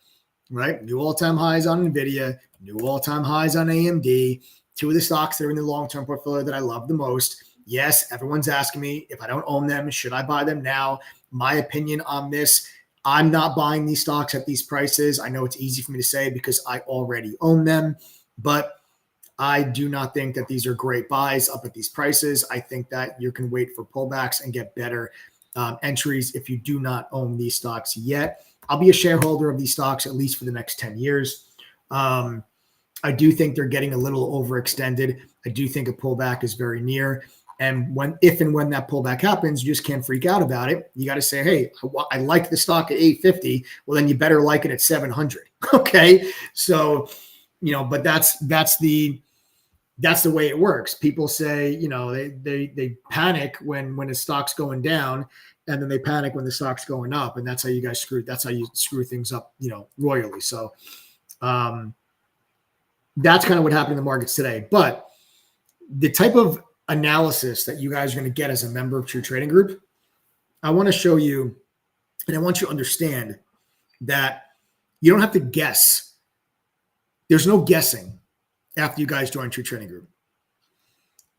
right? New all-time highs on NVIDIA, new all-time highs on AMD, 2 of the stocks that are in the long-term portfolio that I love the most. Yes, everyone's asking me if I don't own them, should I buy them now? My opinion on this, I'm not buying these stocks at these prices. I know it's easy for me to say because I already own them. But I do not think that these are great buys up at these prices. I think that you can wait for pullbacks and get better entries if you do not own these stocks yet. I'll be a shareholder of these stocks at least for the next 10 years. I do think they're getting a little overextended. I do think a pullback is very near. And if and when that pullback happens, you just can't freak out about it. You got to say, hey, I like the stock at 850. Well, then you better like it at 700. Okay. So, but that's the way it works. People say, they panic when a stock's going down, and then they panic when the stock's going up, and that's how you guys screw things up, royally. So that's kind of what happened in the markets today. But the type of analysis that you guys are going to get as a member of True Trading Group, I want to show you, and I want you to understand that you don't have to guess. There's no guessing after you guys join True Trading Group.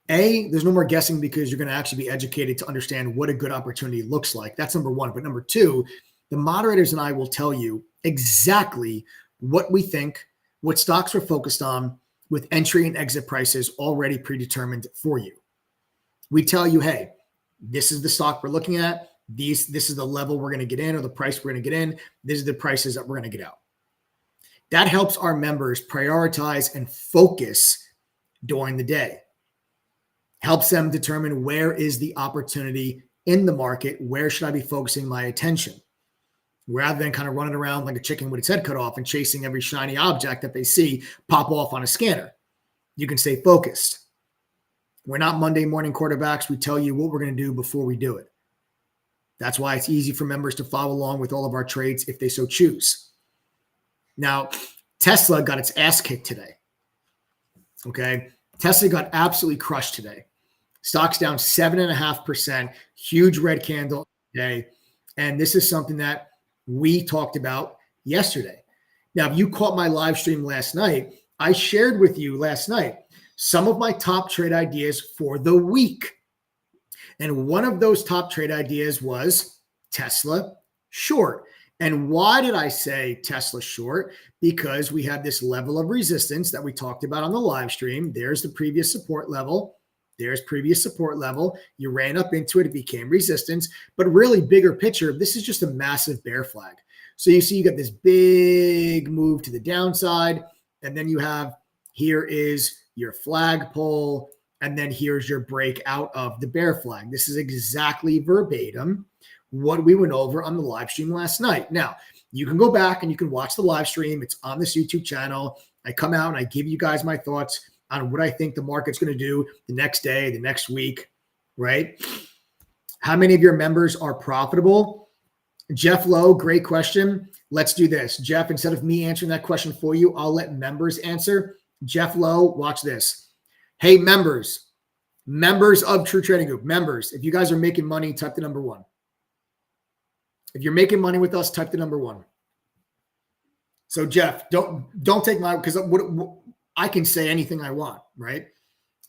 There's no more guessing because you're going to actually be educated to understand what a good opportunity looks like. That's number one. But number two, the moderators and I will tell you exactly what we think, what stocks we're focused on with entry and exit prices already predetermined for you. We tell you, hey, this is the stock we're looking at. This is the level we're going to get in, or the price we're going to get in. These are the prices that we're going to get out. That helps our members prioritize and focus during the day. Helps them determine where is the opportunity in the market, where should I be focusing my attention, rather than kind of running around like a chicken with its head cut off and chasing every shiny object that they see pop off on a scanner. You can stay focused. We're not Monday morning quarterbacks. We tell you what we're going to do before we do it. That's why it's easy for members to follow along with all of our trades if they so choose. Now, Tesla got its ass kicked today. Okay. Tesla got absolutely crushed today. Stock's down 7.5%, huge red candle today. And this is something that we talked about yesterday. Now, if you caught my live stream last night, I shared with you last night some of my top trade ideas for the week. And one of those top trade ideas was Tesla short. And why did I say Tesla short? Because we had this level of resistance that we talked about on the live stream. There's the previous support level. There's previous support level. You ran up into it. It became resistance. But really, bigger picture, this is just a massive bear flag. So you see you got this big move to the downside. And then you have, here is your flagpole. And then here's your break out of the bear flag. This is exactly verbatim what we went over on the live stream last night. Now, you can go back and you can watch the live stream. It's on this YouTube channel. I come out and I give you guys my thoughts on what I think the market's going to do the next day, the next week, right? How many of your members are profitable? Jeff Lowe, great question. Let's do this. Jeff, instead of me answering that question for you, I'll let members answer. Jeff Lowe, watch this. Hey, members of True Trading Group, members, if you guys are making money, type the number 1. If you're making money with us, type the number 1. So Jeff, don't take my, because I can say anything I want, right?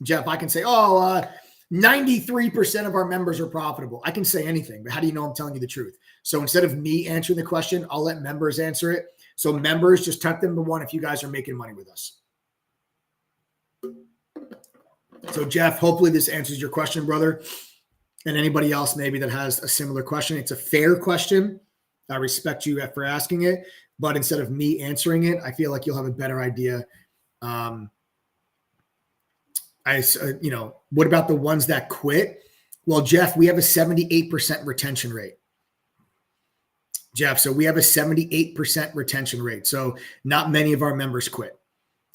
Jeff, I can say, 93% of our members are profitable. I can say anything, but how do you know I'm telling you the truth? So instead of me answering the question, I'll let members answer it. So members, just type the number 1 if you guys are making money with us. So Jeff, hopefully this answers your question, brother. And anybody else maybe that has a similar question. It's a fair question. I respect you for asking it. But instead of me answering it, I feel like you'll have a better idea. What about the ones that quit? Well, Jeff, we have a 78% retention rate. Jeff, so we have a 78% retention rate. So not many of our members quit.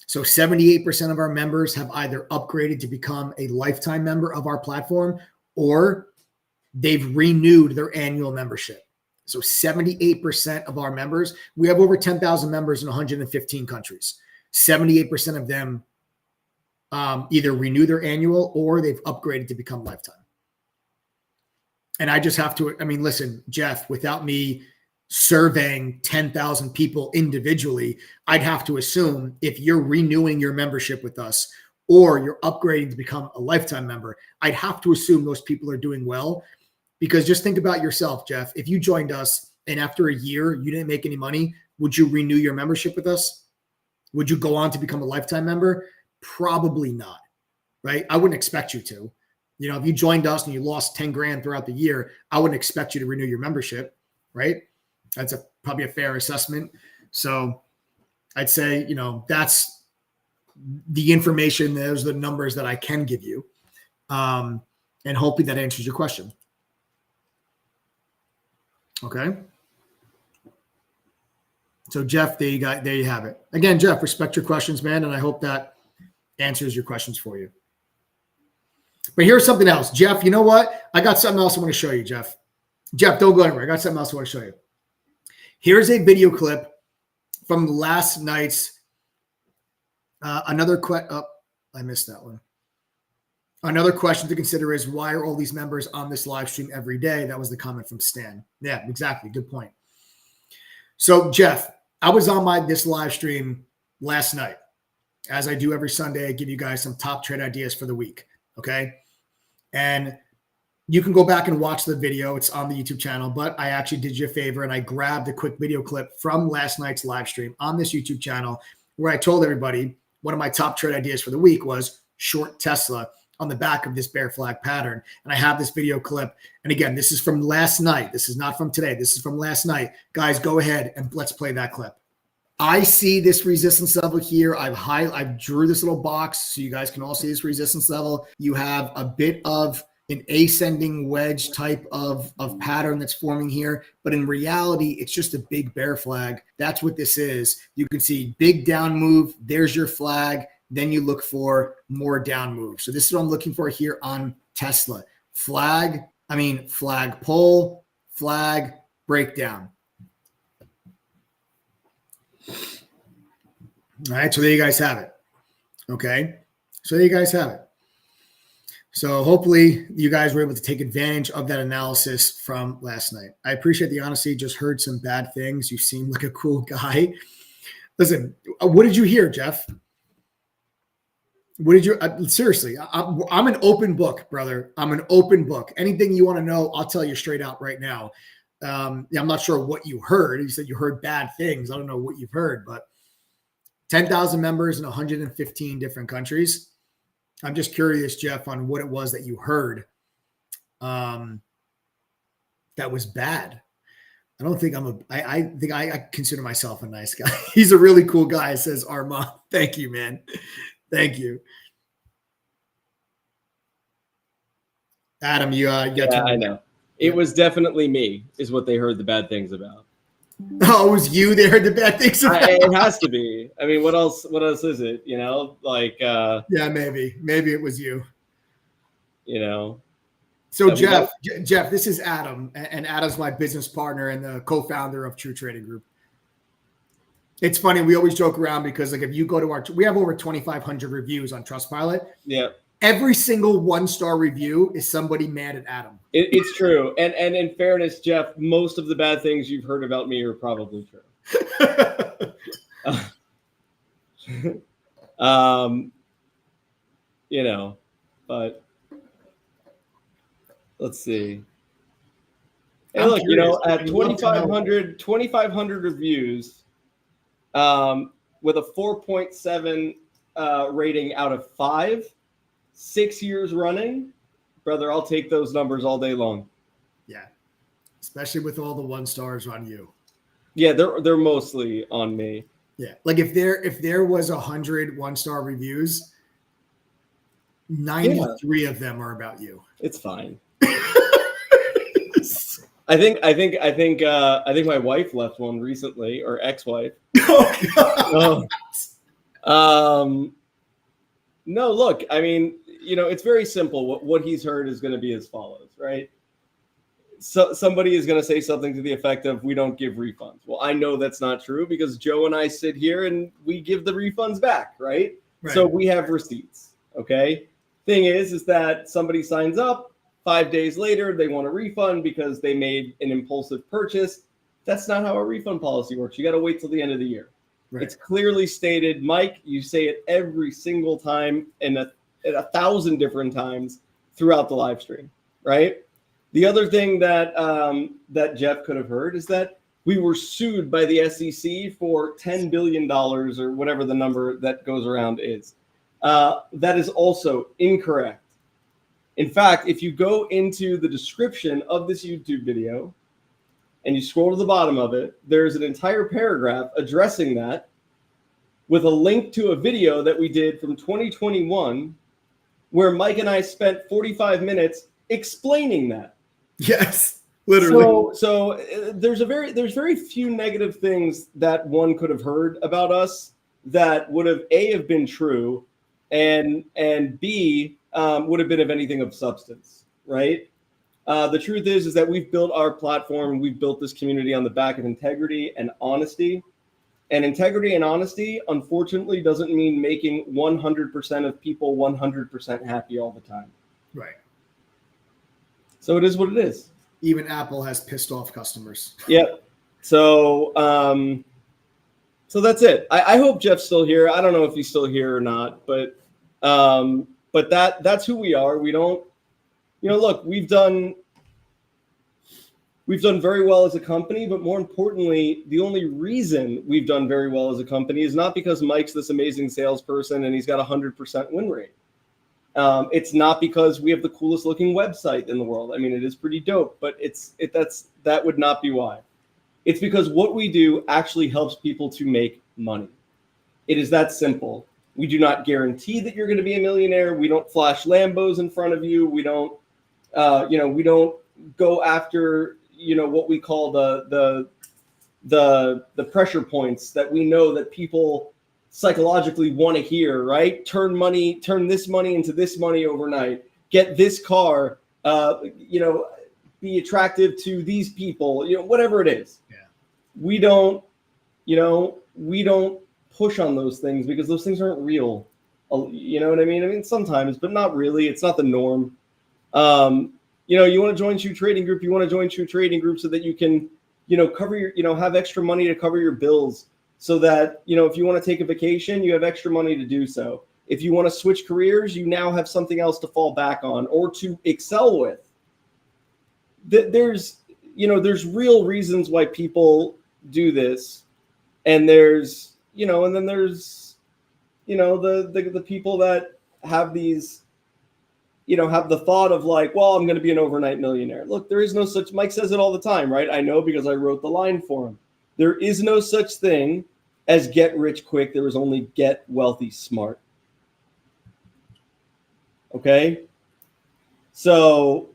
So 78% of our members have either upgraded to become a lifetime member of our platform or they've renewed their annual membership. So 78% of our members, we have over 10,000 members in 115 countries. 78% of them either renew their annual or they've upgraded to become lifetime. And I just have to, listen, Jeff, without me surveying 10,000 people individually, I'd have to assume if you're renewing your membership with us or you're upgrading to become a lifetime member, I'd have to assume those people are doing well. Because just think about yourself, Jeff. If you joined us and after a year you didn't make any money, would you renew your membership with us? Would you go on to become a lifetime member? Probably not, right? I wouldn't expect you to. If you joined us and you lost 10 grand throughout the year, I wouldn't expect you to renew your membership, right? That's probably a fair assessment. So I'd say, that's the information. Those are the numbers that I can give you. And hopefully that answers your question. Okay. So Jeff, there you have it. Again, Jeff, respect your questions, man. And I hope that answers your questions for you. But here's something else. Jeff, you know what? I got something else I want to show you, Jeff. Jeff, don't go anywhere. I got something else I want to show you. Here's a video clip from last night's I missed that one. Another question to consider is, why are all these members on this live stream every day? That was the comment from Stan. Yeah, exactly. Good point. So Jeff, I was on this live stream last night. As I do every Sunday, I give you guys some top trade ideas for the week. Okay. And you can go back and watch the video. It's on the YouTube channel, but I actually did you a favor and I grabbed a quick video clip from last night's live stream on this YouTube channel where I told everybody one of my top trade ideas for the week was short Tesla on the back of this bear flag pattern. And I have this video clip. And again, this is from last night. This is not from today. This is from last night. Guys, go ahead and let's play that clip. I see this resistance level here. I've drew this little box so you guys can all see this resistance level. You have a bit of an ascending wedge type of pattern that's forming here. But in reality, it's just a big bear flag. That's what this is. You can see big down move. There's your flag. Then you look for more down moves. So this is what I'm looking for here on Tesla. Flag pull, flag, breakdown. All right, so there you guys have it. Okay, so there you guys have it. So hopefully you guys were able to take advantage of that analysis from last night. I appreciate the honesty. Just heard some bad things. You seem like a cool guy. Listen, what did you hear, Jeff? What did you seriously? I'm an open book, brother. I'm an open book. Anything you want to know, I'll tell you straight out right now. I'm not sure what you heard. You said you heard bad things. I don't know what you've heard, but 10,000 members in 115 different countries. I'm just curious, Jeff, on what it was that you heard that was bad. I don't think I think I consider myself a nice guy. He's a really cool guy, says Armand. Thank you, man. Thank you. Adam, you got I know. It was definitely me, is what they heard the bad things about. Oh, it was you. They heard the bad things about. It has to be. I mean, what else? What else is it? You know, like yeah, maybe it was you. You know. So Jeff, this is Adam, and Adam's my business partner and the co-founder of True Trading Group. It's funny, we always joke around because like if you go to we have over 2,500 reviews on Trustpilot. Yeah. Every single 1-star review is somebody mad at Adam. It's true. And in fairness, Jeff, most of the bad things you've heard about me are probably true. You know, but let's see. Hey, look, you know, at 2,500 reviews, with a 4.7 rating out of 5, 6 years running, brother, I'll take those numbers all day long. Yeah, especially with all the 1-stars on you. Yeah, they're mostly on me. Yeah, like if there was 100 1-star reviews, 93 of them are about you. It's fine. I think my wife left one recently, or ex-wife. Oh, God. No, look, I mean, you know, it's very simple. What he's heard is going to be as follows, right? So somebody is going to say something to the effect of, we don't give refunds. Well, I know that's not true because Joe and I sit here and we give the refunds back, right? So we have receipts, okay? Thing is that somebody signs up, 5 days later, they want a refund because they made an impulsive purchase. That's not how a refund policy works. You got to wait till the end of the year. Right. It's clearly stated. Mike, you say it every single time and at 1,000 different times throughout the live stream, right? The other thing that that Jeff could have heard is that we were sued by the SEC for $10 billion or whatever the number that goes around is. That is also incorrect. In fact, if you go into the description of this YouTube video and you scroll to the bottom of it, there's an entire paragraph addressing that with a link to a video that we did from 2021 where Mike and I spent 45 minutes explaining that. Yes, literally. So there's very few negative things that one could have heard about us that would have have been true and B would have been of anything of substance, right? The truth is that we've built our platform, we've built this community on the back of integrity and honesty. And integrity and honesty, unfortunately, doesn't mean making 100% of people 100% happy all the time. Right. So it is what it is. Even Apple has pissed off customers. Yep. So that's it. I hope Jeff's still here. I don't know if he's still here or not, but that's who we are. We don't, you know, look, we've done very well as a company, but more importantly, the only reason we've done very well as a company is not because Mike's this amazing salesperson and he's got 100% win rate. It's not because we have the coolest looking website in the world. I mean, it is pretty dope, but that would not be why. It's because what we do actually helps people to make money. It is that simple. We do not guarantee that you're going to be a millionaire. We don't flash Lambos in front of you. We don't, we don't go after, what we call the pressure points that we know that people psychologically want to hear, right? Turn this money into this money overnight. Get this car, be attractive to these people, whatever it is. Yeah. We don't push on those things because those things aren't real. You know what I mean? I mean, sometimes, but not really. It's not the norm. You want to join True Trading Group. You want to join True Trading Group so that you can, cover your, have extra money to cover your bills so that, if you want to take a vacation, you have extra money to do so. If you want to switch careers, you now have something else to fall back on or to excel with. There's real reasons why people do this. And there's, and then there's, the people that have these, have the thought of like, well, I'm going to be an overnight millionaire. Look, there is no such, Mike says it all the time, right? I know because I wrote the line for him. There is no such thing as get rich quick. There is only get wealthy smart. Okay. So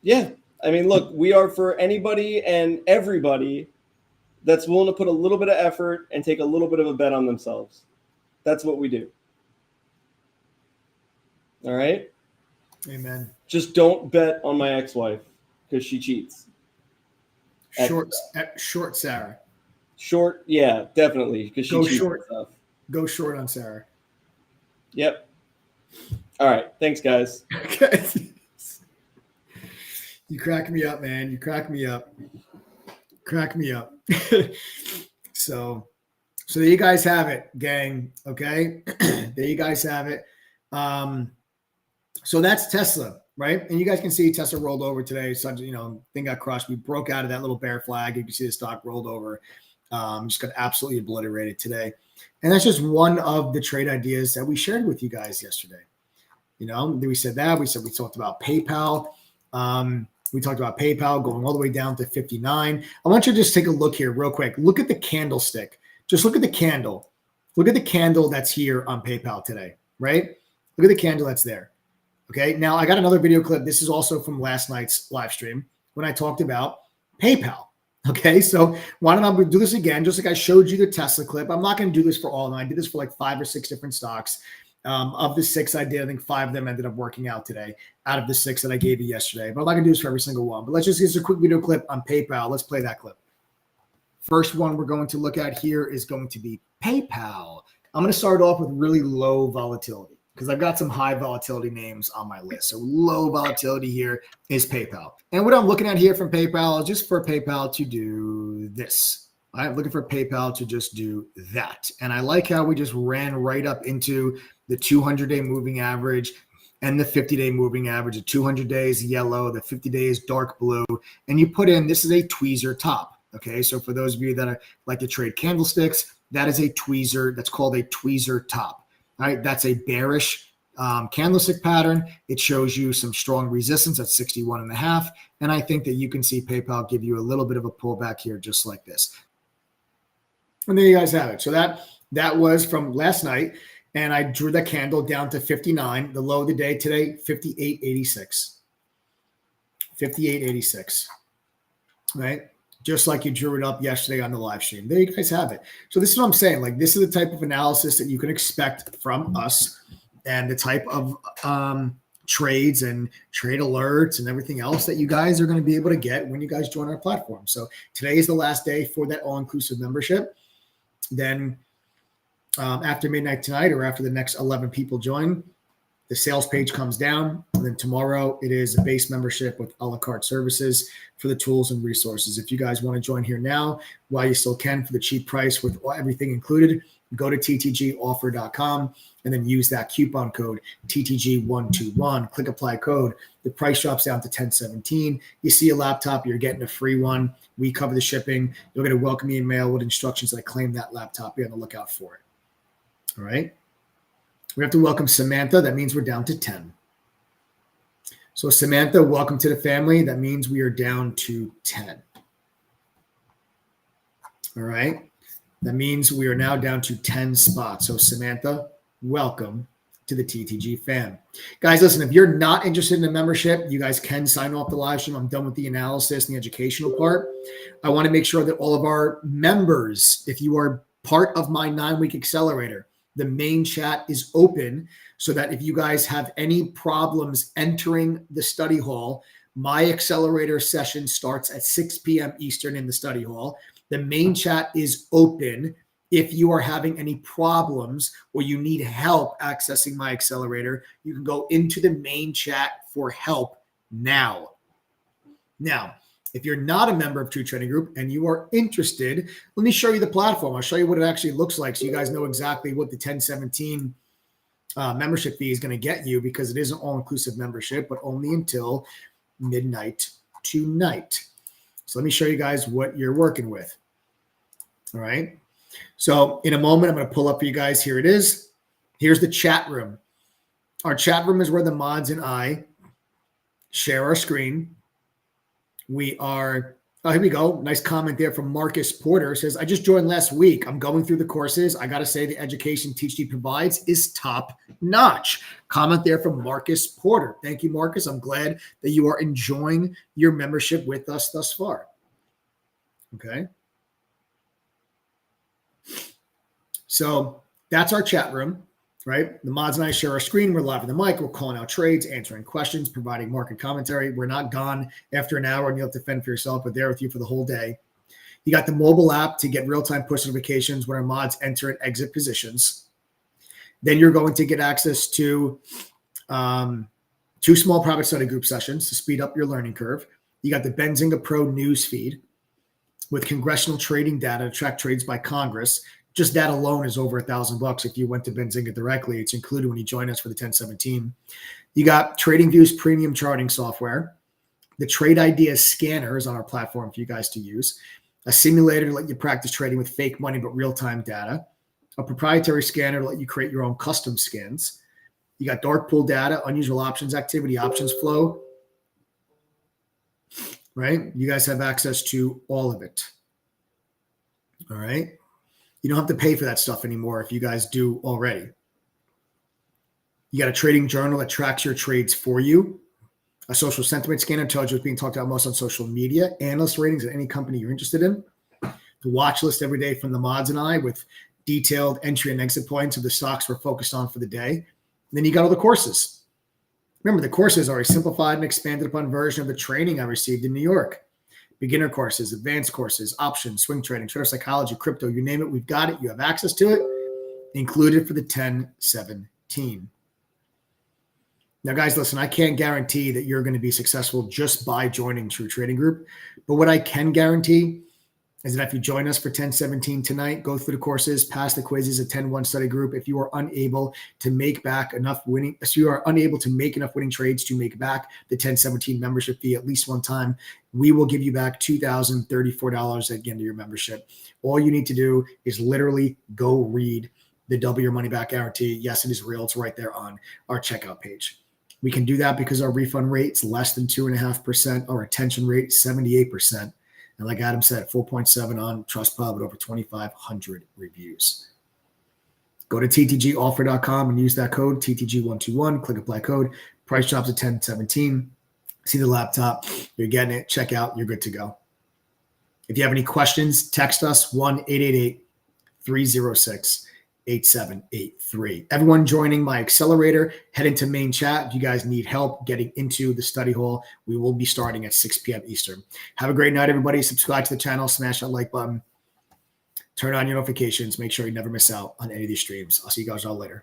yeah, I mean, look, we are for anybody and everybody that's willing to put a little bit of effort and take a little bit of a bet on themselves. That's what we do. All right? Amen. Just don't bet on my ex-wife because she cheats. Short Sarah. Short, yeah, definitely, because she cheats short. and stuff. Go short on Sarah. Yep. All right. Thanks, guys. Okay. You crack me up, man. You crack me up. Crack me up. So there you guys have it, gang. Okay. There you guys have it. So that's Tesla, right? And you guys can see Tesla rolled over today. So, thing got crushed. We broke out of that little bear flag. You can see the stock rolled over. Just got absolutely obliterated today. And that's just one of the trade ideas that we shared with you guys yesterday. We said that. We talked about PayPal. We talked about PayPal going all the way down to 59. I want you to just take a look here real quick. Look at the candlestick. Just look at the candle. Look at the candle that's here on PayPal today, right? Look at the candle that's there. Okay. Now I got another video clip. This is also from last night's live stream when I talked about PayPal. Okay. So why don't I do this again? Just like I showed you the Tesla clip. I'm not going to do this for all of them. I did this for like 5 or 6 different stocks. Of the 6 I did, I think 5 of them ended up working out today out of the 6 that I gave you yesterday. But I'm not going to do this for every single one. But let's just use a quick video clip on PayPal. Let's play that clip. First one we're going to look at here is going to be PayPal. I'm going to start off with really low volatility because I've got some high volatility names on my list. So low volatility here is PayPal. And what I'm looking at here from PayPal is just for PayPal to do this. I'm looking for PayPal to just do that. And I like how we just ran right up into the 200-day moving average and the 50-day moving average. The 200 days yellow, the 50 days dark blue. And you put in, this is a tweezer top. Okay, so for those of you that like to trade candlesticks, that is a tweezer. That's called a tweezer top. All right, that's a bearish candlestick pattern. It shows you some strong resistance at 61.5. And I think that you can see PayPal give you a little bit of a pullback here just like this. And there you guys have it. So that was from last night. And I drew the candle down to 59. The low of the day today, 58.86. 58.86. Right? Just like you drew it up yesterday on the live stream. There you guys have it. So this is what I'm saying. Like, this is the type of analysis that you can expect from us and the type of trades and trade alerts and everything else that you guys are going to be able to get when you guys join our platform. So today is the last day for that all-inclusive membership. Then after midnight tonight or after the next 11 people join, the sales page comes down. And then tomorrow it is a base membership with a la carte services for the tools and resources. If you guys want to join here now, while you still can for the cheap price with everything included, go to ttgoffer.com and then use that coupon code TTG121. Click apply code. The price drops down to $10.17. You see a laptop, you're getting a free one. We cover the shipping. You'll get a welcome email with instructions that claim that laptop. Be on the lookout for it. All right. We have to welcome Samantha. That means we're down to 10. So Samantha, welcome to the family. That means we are down to 10. All right. That means we are now down to 10 spots. So Samantha, welcome to the TTG fam. Guys, listen, if you're not interested in a membership, you guys can sign off the live stream. I'm done with the analysis and the educational part. I want to make sure that all of our members, if you are part of my 9-week accelerator, the main chat is open so that if you guys have any problems entering the study hall, my accelerator session starts at 6 p.m. Eastern in the study hall. The main chat is open. If you are having any problems or you need help accessing my accelerator, you can go into the main chat for help now. Now, if you're not a member of True Trading Group and you are interested, let me show you the platform. I'll show you what it actually looks like so you guys know exactly what the 1017 membership fee is going to get you, because it is an all-inclusive membership, but only until midnight tonight. So let me show you guys what you're working with. All right. So in a moment, I'm going to pull up for you guys. Here it is. Here's the chat room. Our chat room is where the mods and I share our screen. We are Oh, here we go. Nice comment there from Marcus Porter. Says, I just joined last week. I'm going through the courses. I got to say the education TeachD provides is top notch. Comment there from Marcus Porter. Thank you, Marcus. I'm glad that you are enjoying your membership with us thus far. Okay. So that's our chat room, right? The mods and I share our screen. We're live on the mic. We're calling out trades, answering questions, providing market commentary. We're not gone after an hour and you'll have to fend for yourself. We're there with you for the whole day. You got the mobile app to get real-time push notifications when our mods enter and exit positions. Then you're going to get access to 2 small private study group sessions to speed up your learning curve. You got the Benzinga Pro news feed with congressional trading data to track trades by Congress. Just that alone is over $1,000 if you went to Benzinga directly. It's included when you join us for the 1017. You got TradingView's premium charting software. The Trade Ideas scanner is on our platform for you guys to use. A simulator to let you practice trading with fake money but real-time data. A proprietary scanner to let you create your own custom scans. You got dark pool data, unusual options activity, options flow. Right? You guys have access to all of it. All right? You don't have to pay for that stuff anymore if you guys do already. You got a trading journal that tracks your trades for you. A social sentiment scanner tells you what's being talked about most on social media. Analyst ratings at any company you're interested in. The watch list every day from the mods and I with detailed entry and exit points of the stocks we're focused on for the day. And then you got all the courses. Remember, the courses are a simplified and expanded upon version of the training I received in New York. Beginner courses, advanced courses, options, swing trading, trader psychology, crypto, you name it, we've got it. You have access to it, included for the 1017. Now, guys, listen, I can't guarantee that you're going to be successful just by joining True Trading Group. But what I can guarantee is that if you join us for 1017 tonight, go through the courses, pass the quizzes at 10-1 study group. If you are unable to make back enough winning, if you are unable to make enough winning trades to make back the 1017 membership fee at least one time, we will give you back $2,034 at the end of your membership. All you need to do is literally go read the double your money back guarantee. Yes, it is real. It's right there on our checkout page. We can do that because our refund rate is less than 2.5%. Our retention rate is 78%. And like Adam said, 4.7 on TrustPub with over 2,500 reviews. Go to ttgoffer.com and use that code TTG121. Click apply code. Price drops at 1017. See the laptop. You're getting it. Check out. You're good to go. If you have any questions, text us 1-888-306-8783. Everyone joining my accelerator, head into main chat. If you guys need help getting into the study hall, we will be starting at 6 p.m. Eastern. Have a great night, everybody. Subscribe to the channel. Smash that like button. Turn on your notifications. Make sure you never miss out on any of these streams. I'll see you guys all later.